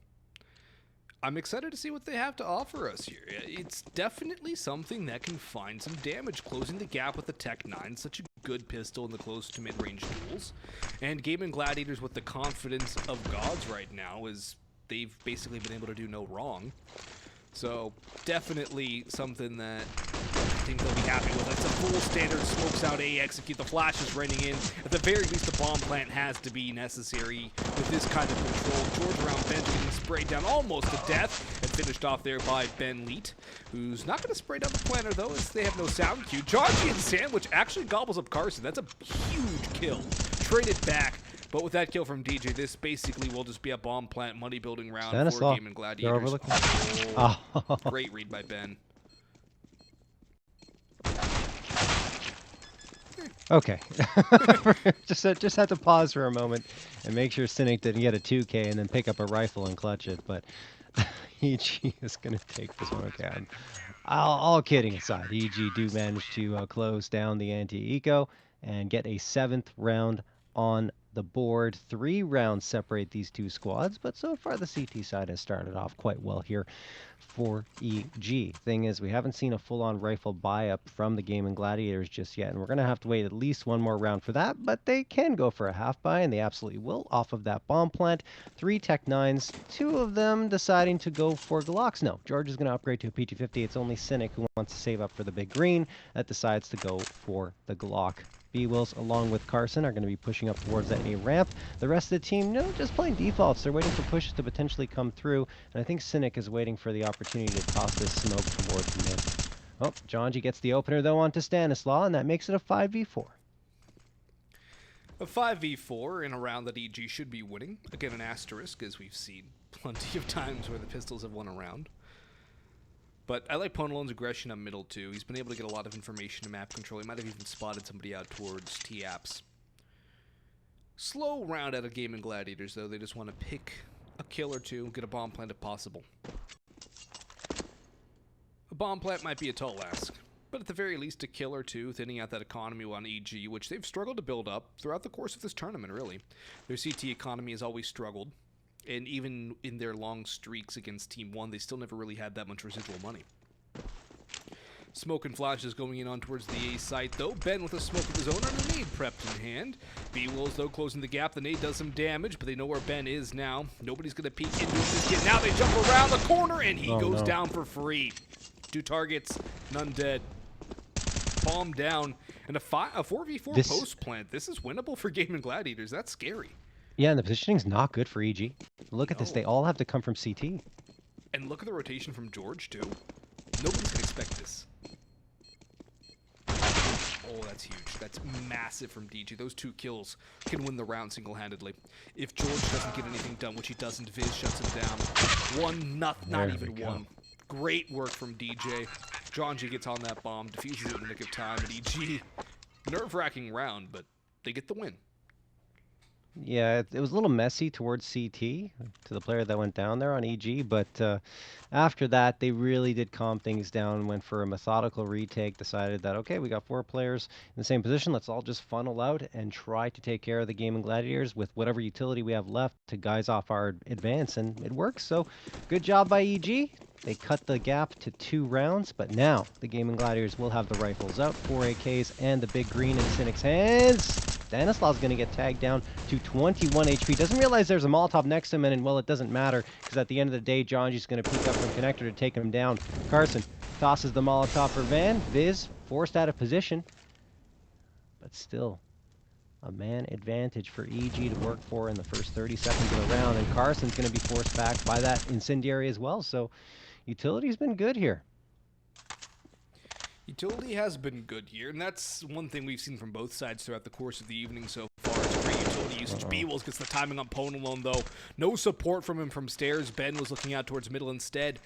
Speaker 2: I'm excited to see what they have to offer us here. It's definitely something that can find some damage, closing the gap with the Tech 9, such a good pistol in the close to mid-range duels. And Gaimin Gladiators with the confidence of gods right now is they've basically been able to do no wrong. So definitely something that I think they'll be happy with. It's a full standard smokes out A, execute the flashes raining in. At the very least, the bomb plant has to be necessary with this kind of control. George around Ben getting sprayed down almost to death and finished off there by Ben Leet, who's not going to spray down the planter though, as they have no sound cue. Georgie and Sandwich actually gobbles up Carson. That's a huge kill. Traded back. But with that kill from DJ, this basically will just be a bomb plant money building round for Gaimin Gladiators. Oh, great read by Ben.
Speaker 3: Okay. just had to pause for a moment and make sure Cynic didn't get a 2K and then pick up a rifle and clutch it. But EG is going to take this one. Okay, all kidding aside, EG do manage to close down the anti-eco and get a 7th round on the board. 3 rounds separate these two squads, but so far the CT side has started off quite well here for EG. Thing is, we haven't seen a full-on rifle buy-up from the Gaimin Gladiators just yet, and we're going to have to wait at least one more round for that, but they can go for a half buy, and they absolutely will off of that bomb plant. 3 Tech 9s, 2 of them deciding to go for Glocks. No, George is going to upgrade to a PT-50. It's only Cynic who wants to save up for the big green that decides to go for the Glock. B-Wills, along with Carson, are going to be pushing up towards that A ramp. The rest of the team, no, just playing defaults. They're waiting for pushes to potentially come through, and I think Cynic is waiting for the opportunity to toss this smoke towards mid. Oh, Jonji gets the opener, though, onto Stanislaw, and that makes it a 5v4.
Speaker 2: A 5v4 in a round that EG should be winning. Again, an asterisk, as we've seen plenty of times where the Pistols have won a round. But I like PwnAlone's aggression up middle, too. He's been able to get a lot of information to map control. He might have even spotted somebody out towards T-Apps. Slow round out of Gaimin Gladiators, though. They just want to pick a kill or two, get a bomb plant if possible. A bomb plant might be a tall ask, but at the very least a kill or two, thinning out that economy on EG, which they've struggled to build up throughout the course of this tournament, really. Their CT economy has always struggled. And even in their long streaks against Team 1, they still never really had that much residual money. Smoke and flashes going in on towards the A site, though. Ben with a smoke of his own and a nade prepped in hand. B-Wills, though, closing the gap. The nade does some damage, but they know where Ben is now. Nobody's going to peek into it just yet. Now they jump around the corner, and he goes down for free. 2 targets, none dead. Bomb down, and a 4v4 post plant. This is winnable for Gaimin Gladiators. That's scary.
Speaker 3: Yeah, and the positioning's not good for EG. Look at this. They all have to come from CT.
Speaker 2: And look at the rotation from George, too. Nobody's going to expect this. Oh, that's huge. That's massive from DJ. Those 2 kills can win the round single-handedly. If George doesn't get anything done, which he doesn't, Viz shuts him down. Not even one. Great work from DJ. Jonji gets on that bomb, defuses it in the nick of time, and EG, nerve-wracking round, but they get the win.
Speaker 3: Yeah, it was a little messy towards CT, to the player that went down there on EG, but after that, they really did calm things down, went for a methodical retake, decided that, okay, we got 4 players in the same position, let's all just funnel out and try to take care of the Gaimin Gladiators with whatever utility we have left to guise off our advance, and it works, so good job by EG. They cut the gap to 2 rounds, but now the Gaimin Gladiators will have the rifles out, 4 AKs, and the big green in Cynic's hands. Stanislaw's going to get tagged down to 21 HP. Doesn't realize there's a Molotov next to him, and well, it doesn't matter, because at the end of the day, Jonji's going to peek up from connector to take him down. Carson tosses the Molotov for Van. Viz forced out of position, but still a man advantage for EG to work for in the first 30 seconds of the round, and Carson's going to be forced back by that incendiary as well, so utility's been good here.
Speaker 2: Utility has been good here, and that's one thing we've seen from both sides throughout the course of the evening so far. It's great utility usage. B-Wills gets the timing on PwnAlone, though. No support from him from stairs. Ben was looking out towards middle instead,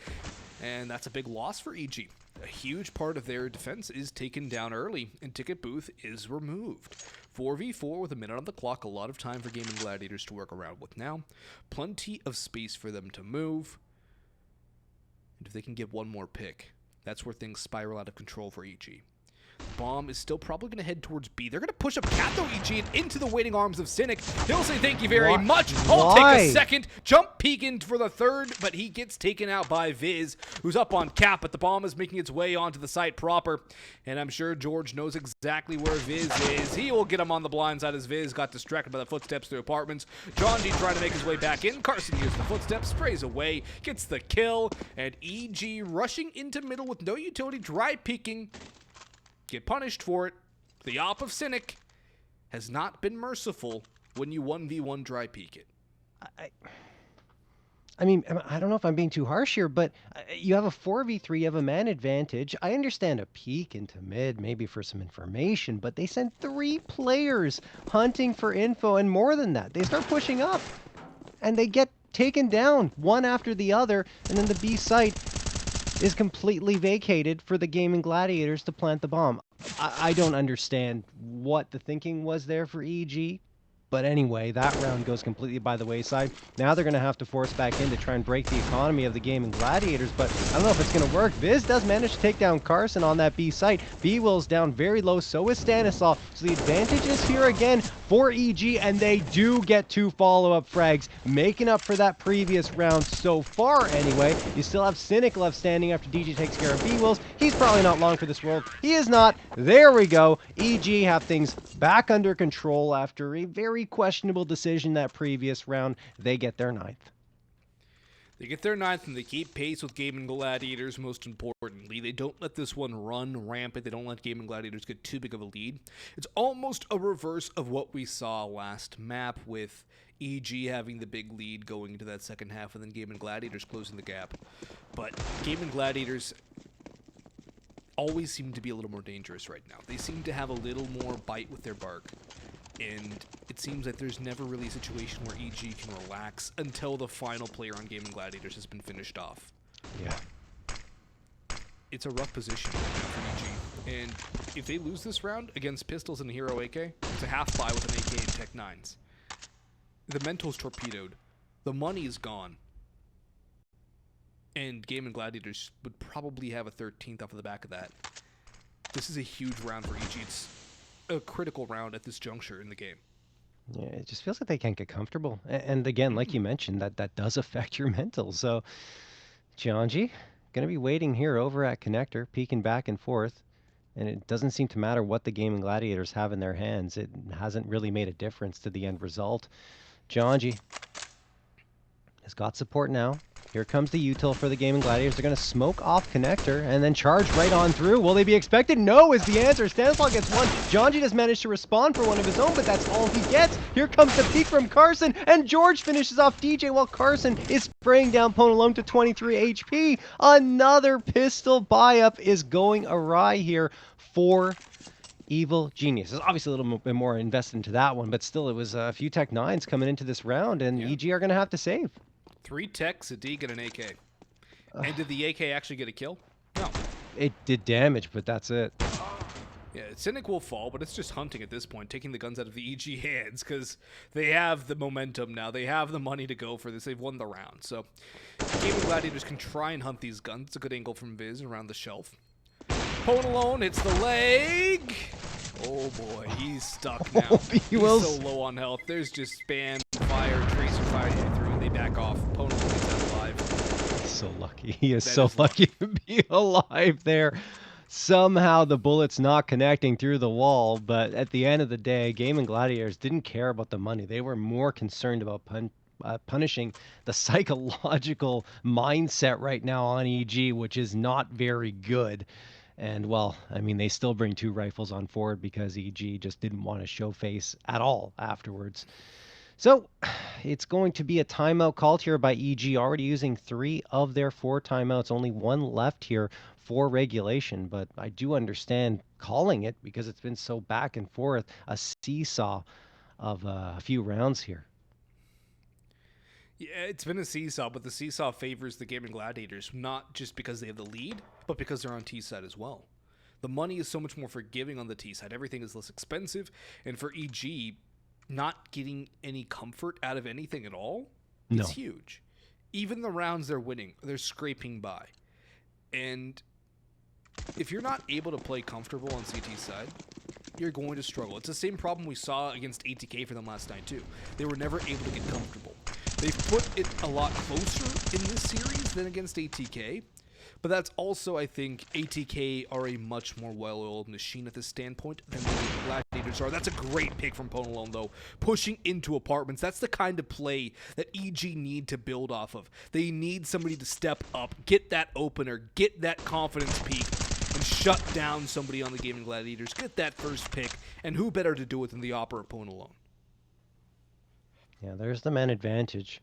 Speaker 2: and that's a big loss for EG. A huge part of their defense is taken down early, and Ticket Booth is removed. 4v4 with a minute on the clock, a lot of time for Gaimin Gladiators to work around with now. Plenty of space for them to move. And if they can get one more pick, that's where things spiral out of control for EG. Bomb is still probably going to head towards B. They're going to push up Kato EG and into the waiting arms of Cynic. He'll say thank you very much. I'll take a second. Jump peek in for the third, but he gets taken out by Viz, who's up on cap, but the bomb is making its way onto the site proper. And I'm sure George knows exactly where Viz is. He will get him on the blind side as Viz got distracted by the footsteps through apartments. Jonji trying to make his way back in. Carson uses the footsteps, sprays away, gets the kill, and EG rushing into middle with no utility, dry peeking. Get punished for it. The op of Cynic has not been merciful when you 1v1 dry peek it.
Speaker 3: I mean, I don't know if I'm being too harsh here, but you have a 4v3, you have a man advantage. I understand a peek into mid, maybe for some information, but they sent 3 players hunting for info, and more than that. They start pushing up, and they get taken down one after the other, and then the B site is completely vacated for the Gaimin Gladiators to plant the bomb. I don't understand what the thinking was there for EG. But anyway, that round goes completely by the wayside. Now they're going to have to force back in to try and break the economy of the Gaimin Gladiators, but I don't know if it's going to work. Viz does manage to take down Carson on that B site. B-Will's down very low, so is Stanislaw. So the advantage is here again for EG, and they do get 2 follow-up frags, making up for that previous round so far anyway. You still have Cynic left standing after DJ takes care of B-Wills. He's probably not long for this world. He is not. There we go. EG have things back under control after a very questionable decision that previous round. They get their 9th.
Speaker 2: They get their 9th, and they keep pace with Gaimin Gladiators, most importantly. They don't let this one run rampant. They don't let Gaimin Gladiators get too big of a lead. It's almost a reverse of what we saw last map, with EG having the big lead going into that second half, and then Gaimin Gladiators closing the gap. But Gaimin Gladiators always seem to be a little more dangerous right now. They seem to have a little more bite with their bark. And it seems like there's never really a situation where EG can relax until the final player on Gaimin Gladiators has been finished off.
Speaker 3: Yeah.
Speaker 2: It's a rough position for EG. And if they lose this round against Pistols and a Hero AK, it's a half buy with an AK and Tech 9s. The mental's torpedoed. The money is gone. And Gaimin Gladiators would probably have a 13th off of the back of that. This is a huge round for EG. It's a critical round at this juncture in the game.
Speaker 3: Yeah, it just feels like they can't get comfortable. And again, like you mentioned, that does affect your mental. So, Jianji, going to be waiting here over at Connector, peeking back and forth. And it doesn't seem to matter what the Gaimin Gladiators have in their hands. It hasn't really made a difference to the end result. Jianji has got support now. Here comes the util for the Gaimin Gladiators. They're going to smoke off Connector and then charge right on through. Will they be expected? No is the answer. Stanislaw gets one. Jianji has managed to respond for one of his own, but that's all he gets. Here comes the peek from Carson, and George finishes off DJ while Carson is spraying down PwnAlone to 23 HP. Another pistol buy-up is going awry here for Evil Genius. There's obviously a little bit more invested into that one, but still, it was a few Tech 9s coming into this round, and EG are going to have to save.
Speaker 2: 3 techs, a Deke, and an AK. And did the AK actually get a kill? No.
Speaker 3: It did damage, but that's it.
Speaker 2: Yeah, Cynic will fall, but it's just hunting at this point, taking the guns out of the EG hands, because they have the momentum now. They have the money to go for this. They've won the round. So, Gaimin Gladiators can try and hunt these guns. It's a good angle from Viz around the shelf. PwnAlone hits the leg. Oh boy, he's stuck now. He's so low on health. There's just spam, fire, tracer fire through, and they back off. PwnAlone gets out alive.
Speaker 3: He's so lucky. He is so lucky to be alive there. Somehow the bullet's not connecting through the wall, but at the end of the day, Gaimin Gladiators didn't care about the money. They were more concerned about punishing the psychological mindset right now on EG, which is not very good. And, well, I mean, they still bring 2 rifles on forward because EG just didn't want to show face at all afterwards. So, it's going to be a timeout called here by EG, already using 3 of their 4 timeouts. Only 1 left here for regulation, but I do understand calling it because it's been so back and forth, a seesaw of a few rounds here.
Speaker 2: Yeah, it's been a seesaw, but the seesaw favors the Gaimin Gladiators, not just because they have the lead, but because they're on T side as well. The money is so much more forgiving on the T side. Everything is less expensive, and for EG, not getting any comfort out of anything at all is huge. Even the rounds they're winning, they're scraping by. And if you're not able to play comfortable on CT side, you're going to struggle. It's the same problem we saw against ATK for them last night too. They were never able to get comfortable. They've put it a lot closer in this series than against ATK, but that's also, I think, ATK are a much more well-oiled machine at this standpoint than the Gladiators are. That's a great pick from PwnAlone, though. Pushing into apartments, that's the kind of play that EG need to build off of. They need somebody to step up, get that opener, get that confidence peak, and shut down somebody on the Gaimin Gladiators, get that first pick, and who better to do it than the Opera PwnAlone?
Speaker 3: Yeah, there's the man advantage.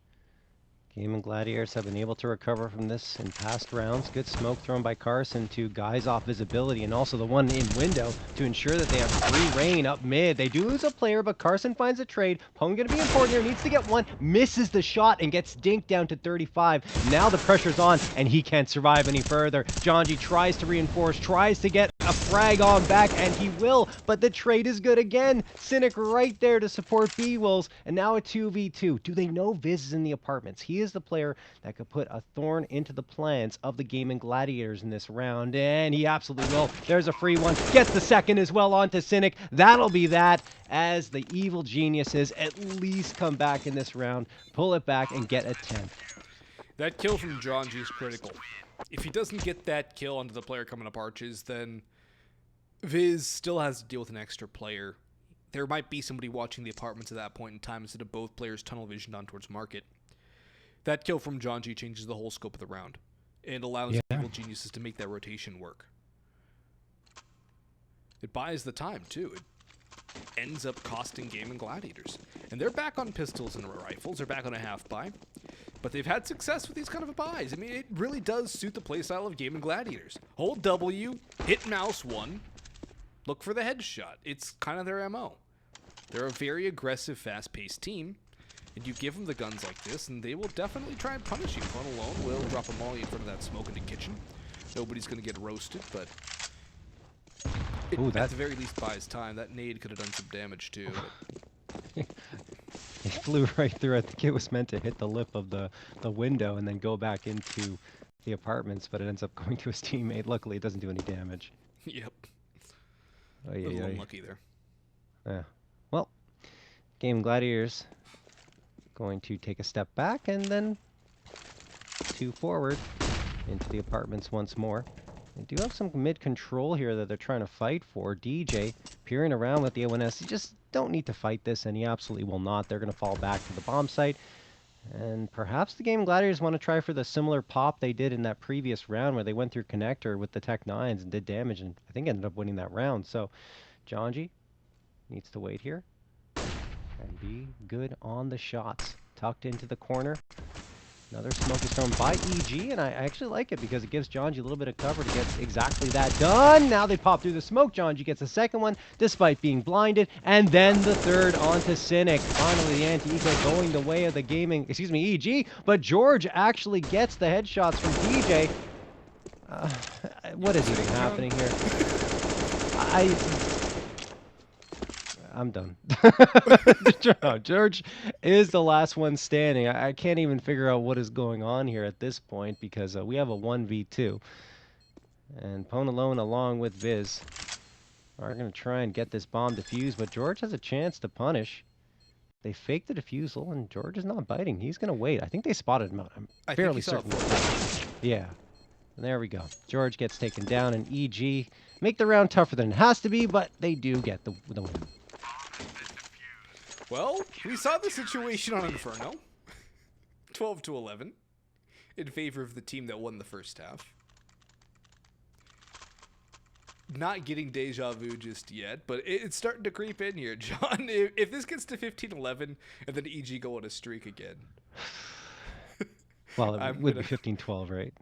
Speaker 3: Gaimin Gladiators have been able to recover from this in past rounds. Good smoke thrown by Carson to guys off visibility, and also the one in window to ensure that they have free reign up mid. They do lose a player, but Carson finds a trade. Pwn going to be important here. Needs to get one. Misses the shot and gets dinked down to 35. Now the pressure's on, and he can't survive any further. Jianji tries to reinforce, tries to get a frag on back, and he will, but the trade is good again. Cynic right there to support B-Wills, and now a 2v2. Do they know Viz is in the apartments? He is the player that could put a thorn into the plans of the Gaimin Gladiators in this round, and he absolutely will. There's a free one. Gets the second as well onto Cynic. That'll be that, as the evil geniuses at least come back in this round, pull it back, and get a 10th.
Speaker 2: That kill from Jonji is critical. If he doesn't get that kill onto the player coming up arches, then Viz still has to deal with an extra player. There might be somebody watching the apartments at that point in time instead of both players tunnel visioned on towards market. That kill from Jonji changes the whole scope of the round and allows the evil geniuses to make that rotation work. It buys the time, too. It ends up costing Gaimin Gladiators. And they're back on pistols and rifles. They're back on a half buy. But they've had success with these kind of buys. I mean, it really does suit the playstyle of Gaimin Gladiators. Hold W, hit mouse 1, look for the headshot. It's kind of their MO. They're a very aggressive, fast-paced team. And you give them the guns like this, and they will definitely try and punish you. PwnAlone will drop a molly in front of that smoke in the kitchen. Nobody's going to get roasted, but it, at the very least, buys time. That nade could have done some damage, too.
Speaker 3: It flew right through. I think it was meant to hit the lip of the window and then go back into the apartments, but it ends up going to his teammate. Luckily, it doesn't do any damage.
Speaker 2: Yep.
Speaker 3: Oh,
Speaker 2: a little unlucky there.
Speaker 3: Yeah. Well, Gaimin Gladiators going to take a step back and then 2 forward into the apartments once more. They do have some mid-control here that they're trying to fight for. djay peering around with the ONS. You just don't need to fight this, and he absolutely will not. They're going to fall back to the bomb site. And perhaps the Gaimin Gladiators want to try for the similar pop they did in that previous round where they went through connector with the Tech 9s and did damage and I think ended up winning that round. So Jonji needs to wait here and be good on the shots. Tucked into the corner. Another smoke is thrown by EG, and I actually like it because it gives Jonji a little bit of cover to get exactly that done. Now they pop through the smoke. Jonji gets the second one despite being blinded, and then the third onto Cynic. Finally, the anti-eco going the way of the EG, but George actually gets the headshots from djay. What is even happening here? I'm done. George is the last one standing. I can't even figure out what is going on here at this point because we have a 1v2. And PwnAlone along with Viz are going to try and get this bomb defused, but George has a chance to punish. They fake the defusal, and George is not biting. He's going to wait. I think they spotted him. I'm fairly certain. Yeah. And there we go. George gets taken down, and EG make the round tougher than it has to be, but they do get the win.
Speaker 2: Well, we saw the situation on Inferno. 12-11 in favor of the team that won the first half. Not getting deja vu just yet, but it's starting to creep in here, John. If this gets to 15-11 and then EG go on a streak again.
Speaker 3: Well, it would be 15-12, right?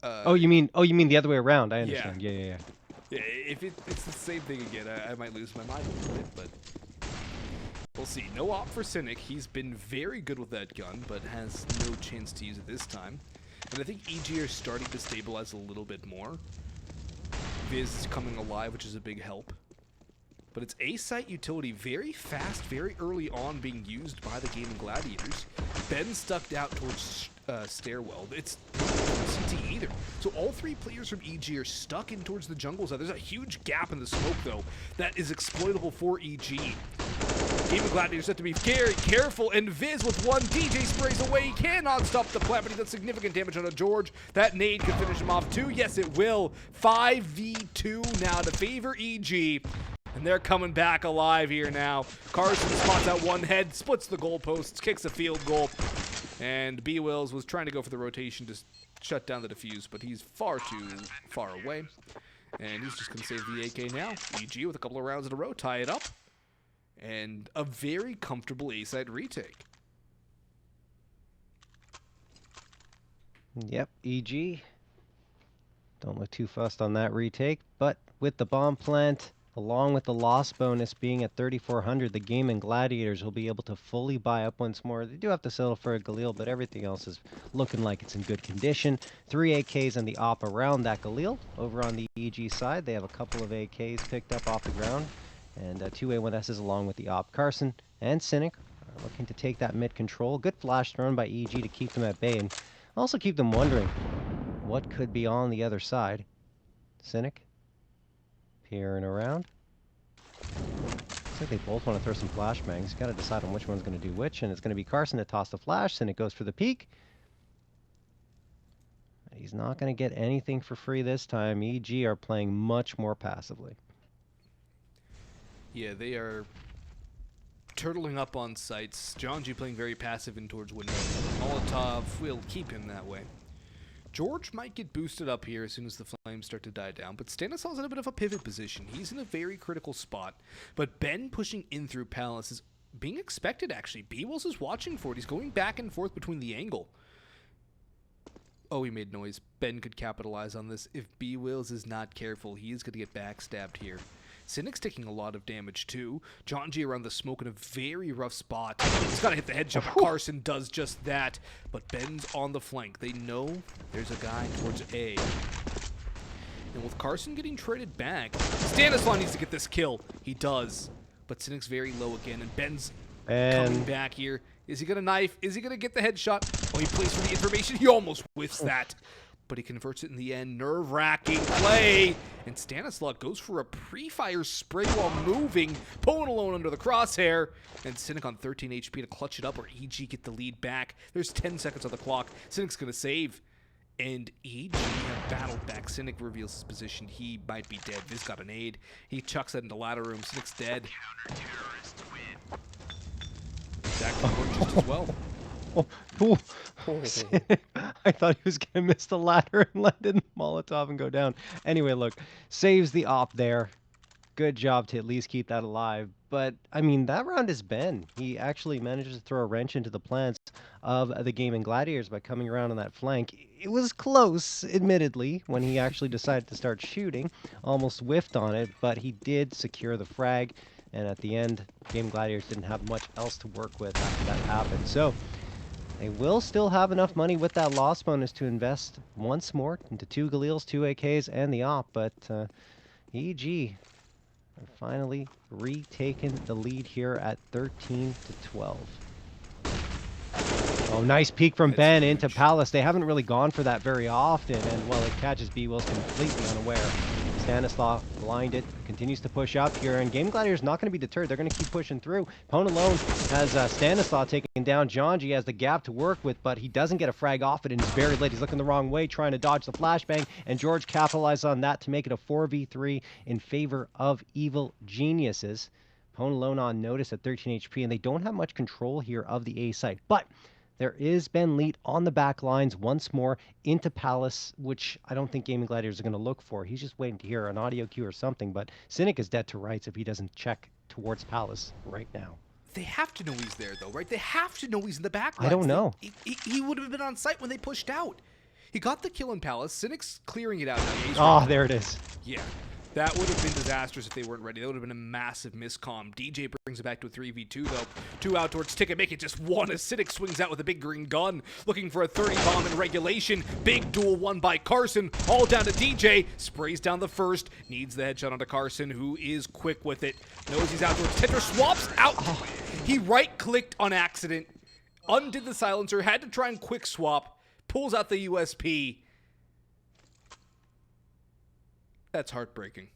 Speaker 3: Oh, you mean the other way around? I understand. Yeah.
Speaker 2: Yeah, if it's the same thing again, I might lose my mind a little bit, but we'll see. No op for Cynic. He's been very good with that gun, but has no chance to use it this time. And I think EG are starting to stabilize a little bit more. Viz is coming alive, which is a big help. But it's A-site utility, very fast, very early on being used by the Gaimin Gladiators. Ben stuck out towards stairwell. It's not CT either. So all 3 players from EG are stuck in towards the jungle side. There's a huge gap in the smoke, though, that is exploitable for EG. Gaimin Gladiators have to be very careful, and Viz with one djay sprays away. He cannot stop the plant, but he does significant damage on a George. That nade could finish him off too. Yes, it will. 5v2 now to favor EG. And they're coming back alive here now. Carson spots out one head, splits the goalposts, kicks a field goal. And B-Wills was trying to go for the rotation to shut down the defuse, but he's far too far away. And he's just going to save the AK now. EG with a couple of rounds in a row, tie it up. And a very comfortable A-side retake.
Speaker 3: Yep, EG. Don't look too fussed on that retake, but with the bomb plant Along with the loss bonus being at 3,400, the Gaimin Gladiators will be able to fully buy up once more. They do have to settle for a Galil, but everything else is looking like it's in good condition. 3 AKs and the AWP around that Galil. Over on the EG side, they have a couple of AKs picked up off the ground, and 2 A1Ss along with the AWP. Carson and Cynic are looking to take that mid control. Good flash thrown by EG to keep them at bay, and also keep them wondering what could be on the other side. Cynic peering around. Looks like they both want to throw some flashbangs. Got to decide on which one's going to do which, and it's going to be Carson to toss the flash, and it goes for the peek. He's not going to get anything for free this time. EG are playing much more passively.
Speaker 2: Yeah, they are turtling up on sites. jjay playing very passive in towards window. Molotov will keep him that way. George might get boosted up here as soon as the flames start to die down, but Stanislav's in a bit of a pivot position. He's in a very critical spot, but Ben pushing in through Palace is being expected, actually. B-Wills is watching for it. He's going back and forth between the angle. Oh, he made noise. Ben could capitalize on this. If B-Wills is not careful, he is going to get backstabbed here. Cynic's taking a lot of damage too. jjay around the smoke in a very rough spot. He's got to hit the headshot, but Carson does just that. But Ben's on the flank. They know there's a guy towards A. And with Carson getting traded back, Stanislav needs to get this kill. He does. But Cynic's very low again, and Ben's coming back here. Is he going to knife? Is he going to get the headshot? Oh, he plays for the information. He almost whiffs that. But he converts it in the end. Nerve-wracking play. And Stanislav goes for a pre-fire spray while moving. PwnAlone under the crosshair. And Cynic on 13 HP to clutch it up, or EG get the lead back. There's 10 seconds on the clock. Cynic's going to save. And EG have battled back. Cynic reveals his position. He might be dead. Viz got an aid. He chucks that into ladder room. Cynic's dead. Exactly just as well.
Speaker 3: Oh. I thought he was going to miss the ladder and land in the Molotov and go down. Anyway, look, saves the op there. Good job to at least keep that alive. But, I mean, that round is Ben. He actually manages to throw a wrench into the plans of the Gaimin Gladiators by coming around on that flank. It was close, admittedly, when he actually decided to start shooting. Almost whiffed on it, but he did secure the frag. And at the end, Gaimin Gladiators didn't have much else to work with after that happened. So they will still have enough money with that loss bonus to invest once more into 2 Galils, 2 AKs, and the op. But EG have finally retaken the lead here at 13-12. Oh, nice peek from Ben into Palace. They haven't really gone for that very often, and well, it catches B-Wills completely unaware. Stanislav blinded, continues to push up here, and Gaimin Gladiators not going to be deterred. They're going to keep pushing through. PwnAlone has Stanislav taking down. jjay has the gap to work with, but he doesn't get a frag off it, and he's very late. He's looking the wrong way, trying to dodge the flashbang, and George capitalized on that to make it a 4v3 in favor of Evil Geniuses. PwnAlone on notice at 13 HP, and they don't have much control here of the A site, but there is Ben Leet on the back lines once more into Palace, which I don't think Gaimin Gladiators are going to look for. He's just waiting to hear an audio cue or something, but Cynic is dead to rights if he doesn't check towards Palace right now.
Speaker 2: They have to know he's there, though, right? They have to know he's in the back lines.
Speaker 3: I don't know.
Speaker 2: He would have been on site when they pushed out. He got the kill in Palace. Cynic's clearing it out now.
Speaker 3: Oh, there it is.
Speaker 2: Yeah. That would have been disastrous if they weren't ready. That would have been a massive miscomm. djay brings it back to a 3v2, though. 2 out towards Ticket, make it just 1 as Cynic swings out with a big green gun, looking for a 30 bomb in regulation. Big duel won by Carson, all down to djay. Sprays down the first, needs the headshot onto Carson, who is quick with it. Knows he's out towards Tetra, swaps out. Oh. He right-clicked on accident, undid the silencer, had to try and quick swap, pulls out the USP. That's heartbreaking.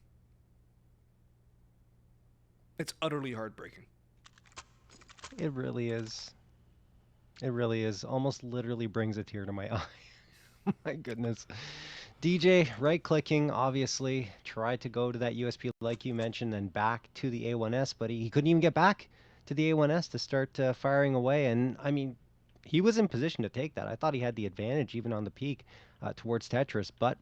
Speaker 2: It's utterly heartbreaking.
Speaker 3: It really is. It really is. Almost literally brings a tear to my eye. My goodness. djay, right-clicking, obviously, tried to go to that USP like you mentioned, then back to the A1S, but he couldn't even get back to the A1S to start firing away. And, I mean, he was in position to take that. I thought he had the advantage even on the peak towards Tetris, but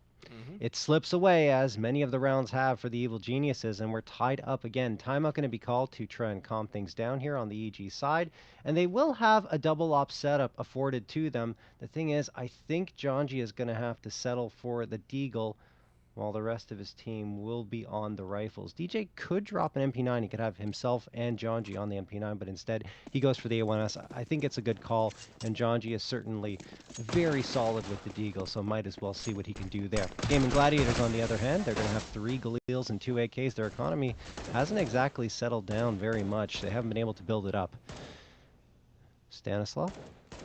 Speaker 3: it slips away, as many of the rounds have for the Evil Geniuses, and we're tied up again. Timeout going to be called to try and calm things down here on the EG side, and they will have a double op setup afforded to them. The thing is, I think jjay is going to have to settle for the deagle while the rest of his team will be on the rifles. DJ could drop an MP9. He could have himself and Jonji on the MP9, but instead he goes for the A1S. I think it's a good call, and Jonji is certainly very solid with the Deagle, so might as well see what he can do there. Gaimin Gladiators, on the other hand, they're going to have 3 Galils and 2 AKs. Their economy hasn't exactly settled down very much. They haven't been able to build it up. Stanislav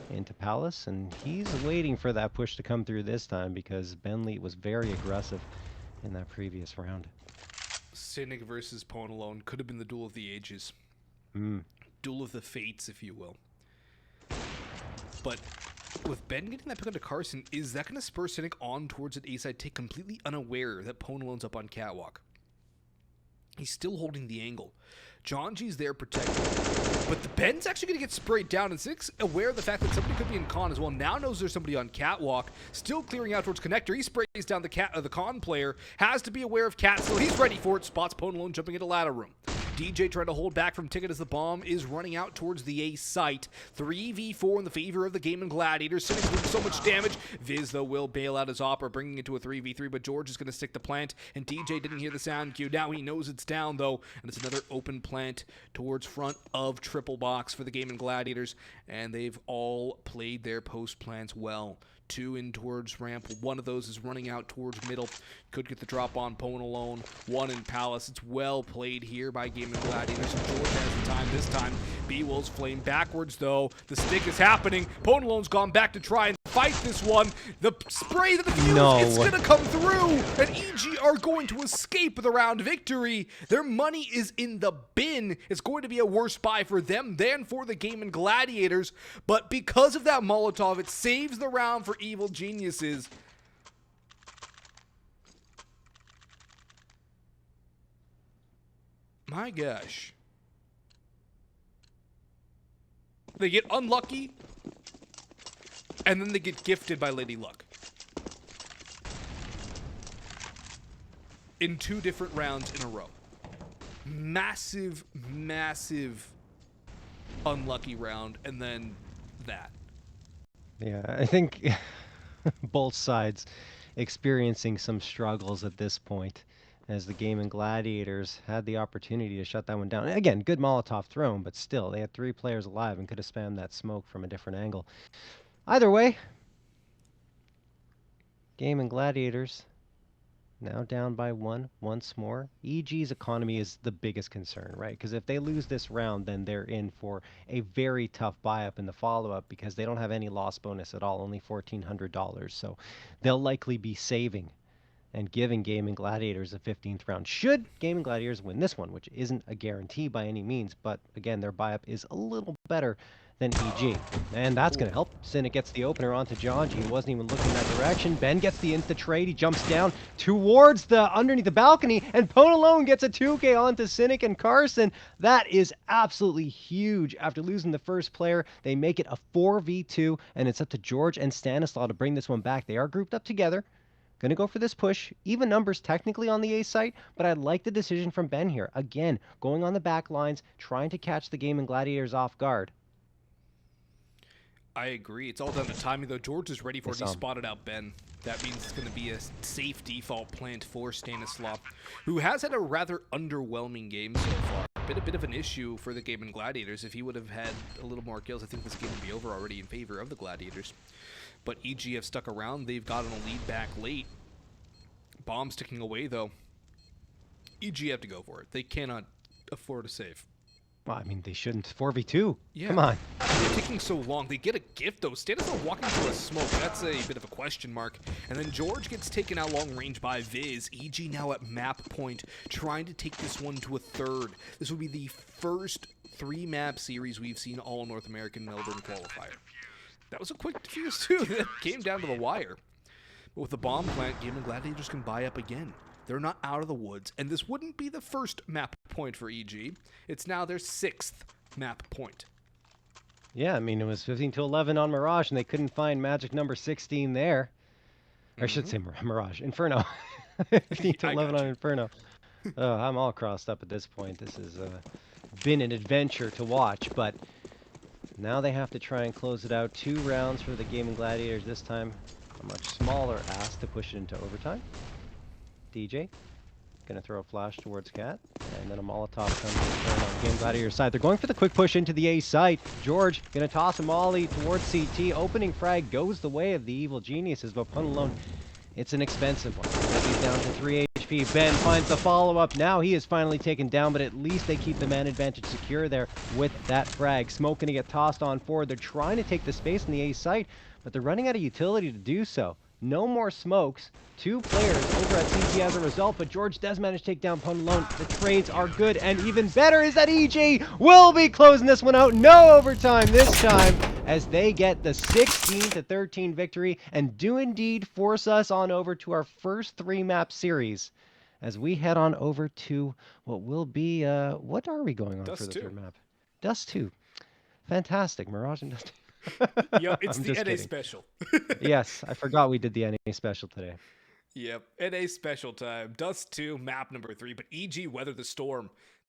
Speaker 3: into Palace, and he's waiting for that push to come through this time because Benley was very aggressive in that previous round.
Speaker 2: Cynic versus PwnAlone could have been the duel of the ages. Duel of the fates, if you will. But with Ben getting that pick onto Carson, is that going to spur Cynic on towards an A-side take, completely unaware that PwnAlone's up on catwalk? He's still holding the angle. Jonji's there protecting, but the Ben's actually going to get sprayed down, and Cynic's aware of the fact that somebody could be in con as well. Now knows there's somebody on catwalk, still clearing out towards connector. He sprays down the con player, has to be aware of cat still. He's ready for it, spots PwnAlone jumping into ladder room. DJ trying to hold back from Ticket as the bomb is running out towards the A site. 3v4 in the favor of the Gaimin Gladiators. Cynic's doing so much damage. Viz, though, will bail out his Opera, bringing it to a 3v3, but George is going to stick the plant, and DJ didn't hear the sound cue. Now he knows it's down, though, and it's another open plant towards front of triple box for the Gaimin Gladiators, and they've all played their post plants well. 2 in towards ramp. One of those is running out towards middle. Could get the drop on PwnAlone. 1 in Palace. It's well played here by Gaimin Gladiators. And George has the time this time. B-Will's flame backwards, though. The stick is happening. PwnAlone's gone back to try and fight this one. The spray to the fuse, it's going to come through. And EG are going to escape with a round victory. Their money is in the bin. It's going to be a worse buy for them than for the Gaimin Gladiators. But because of that Molotov, it saves the round for Evil Geniuses. My gosh. They get unlucky, and then they get gifted by Lady Luck. In 2 different rounds in a row. Massive, massive unlucky round, and then that.
Speaker 3: Yeah, I think both sides experiencing some struggles at this point, as the Gaimin Gladiators had the opportunity to shut that one down. Again, good Molotov thrown, but still, they had 3 players alive and could have spammed that smoke from a different angle. Either way, Gaimin Gladiators now down by 1 once more. EG's economy is the biggest concern, right? Because if they lose this round, then they're in for a very tough buy-up in the follow-up because they don't have any loss bonus at all, only $1,400. So they'll likely be saving and giving Gaimin Gladiators a 15th round. Should Gaimin Gladiators win this one, which isn't a guarantee by any means, but again, their buy-up is a little better than EG. And that's going to help. Cynic gets the opener onto Jonji. He wasn't even looking that direction. Ben gets the insta-trade. He jumps down towards underneath the balcony, and PwnAlone gets a 2K onto Cynic and Carson. That is absolutely huge. After losing the first player, they make it a 4v2, and it's up to George and Stanislav to bring this one back. They are grouped up together. Going to go for this push. Even numbers technically on the A site, but I like the decision from Ben here. Again, going on the back lines, trying to catch the Gaimin Gladiators off guard.
Speaker 2: I agree. It's all down to timing, though. George is ready for it. He spotted out Ben. That means it's going to be a safe default plant for Stanislav, who has had a rather underwhelming game so far. A bit of an issue for the Gaimin Gladiators. If he would have had a little more kills, I think this game would be over already in favor of the Gladiators. But EG have stuck around. They've gotten a lead back late. Bomb sticking away, though. EG have to go for it. They cannot afford a save.
Speaker 3: Well, I mean, they shouldn't. 4v2.
Speaker 2: Yeah.
Speaker 3: Come on.
Speaker 2: They're taking so long. They get a gift, though. Stanislav walking through a smoke. That's a bit of a question mark. And then George gets taken out long range by Viz. EG now at map point, trying to take this one to a 3rd. This would be the first 3-map series we've seen all North American Melbourne qualifier. That was a quick defuse, too. That came down to the wire. But with the bomb plant, Gaimin Gladiators can buy up again. They're not out of the woods, and this wouldn't be the first map point for EG. It's now their 6th map point.
Speaker 3: Yeah, I mean, it was 15-11 on Mirage, and they couldn't find magic number 16 there. Or I should say Mirage. Inferno. 15-11 on Inferno. Oh, I'm all crossed up at this point. This has been an adventure to watch, but now they have to try and close it out. 2 rounds for the Gaimin Gladiators this time. A much smaller ask to push it into overtime. DJ gonna throw a flash towards Cat, and then a Molotov comes in turn on Game Gladiator side. They're going for the quick push into the A site. George gonna toss a molly towards CT. Opening frag goes the way of the evil geniuses, but PwnAlone, it's an expensive one. He's down to 3 HP. Ben finds the follow-up. Now he is finally taken down, but at least they keep the man advantage secure there with that frag. Smoke gonna get tossed on forward. They're trying to take the space in the A site, but they're running out of utility to do so. No more smokes. 2 players over at CT as a result, but George does manage to take down PwnAlone. The trades are good, and even better is that EG will be closing this one out. No overtime this time, as they get the 16-13 victory, and do indeed force us on over to our first 3-map series, as we head on over to what will be, what are we going on
Speaker 2: Dust
Speaker 3: for the
Speaker 2: 2.
Speaker 3: third map? Dust 2. Fantastic. Mirage and Dust 2.
Speaker 2: Yep, it's
Speaker 3: I'm
Speaker 2: the
Speaker 3: just
Speaker 2: NA
Speaker 3: kidding.
Speaker 2: special.
Speaker 3: Yes, I forgot we did the NA special today.
Speaker 2: Yep, NA special time. Dust 2, map number 3, but EG weather the storm.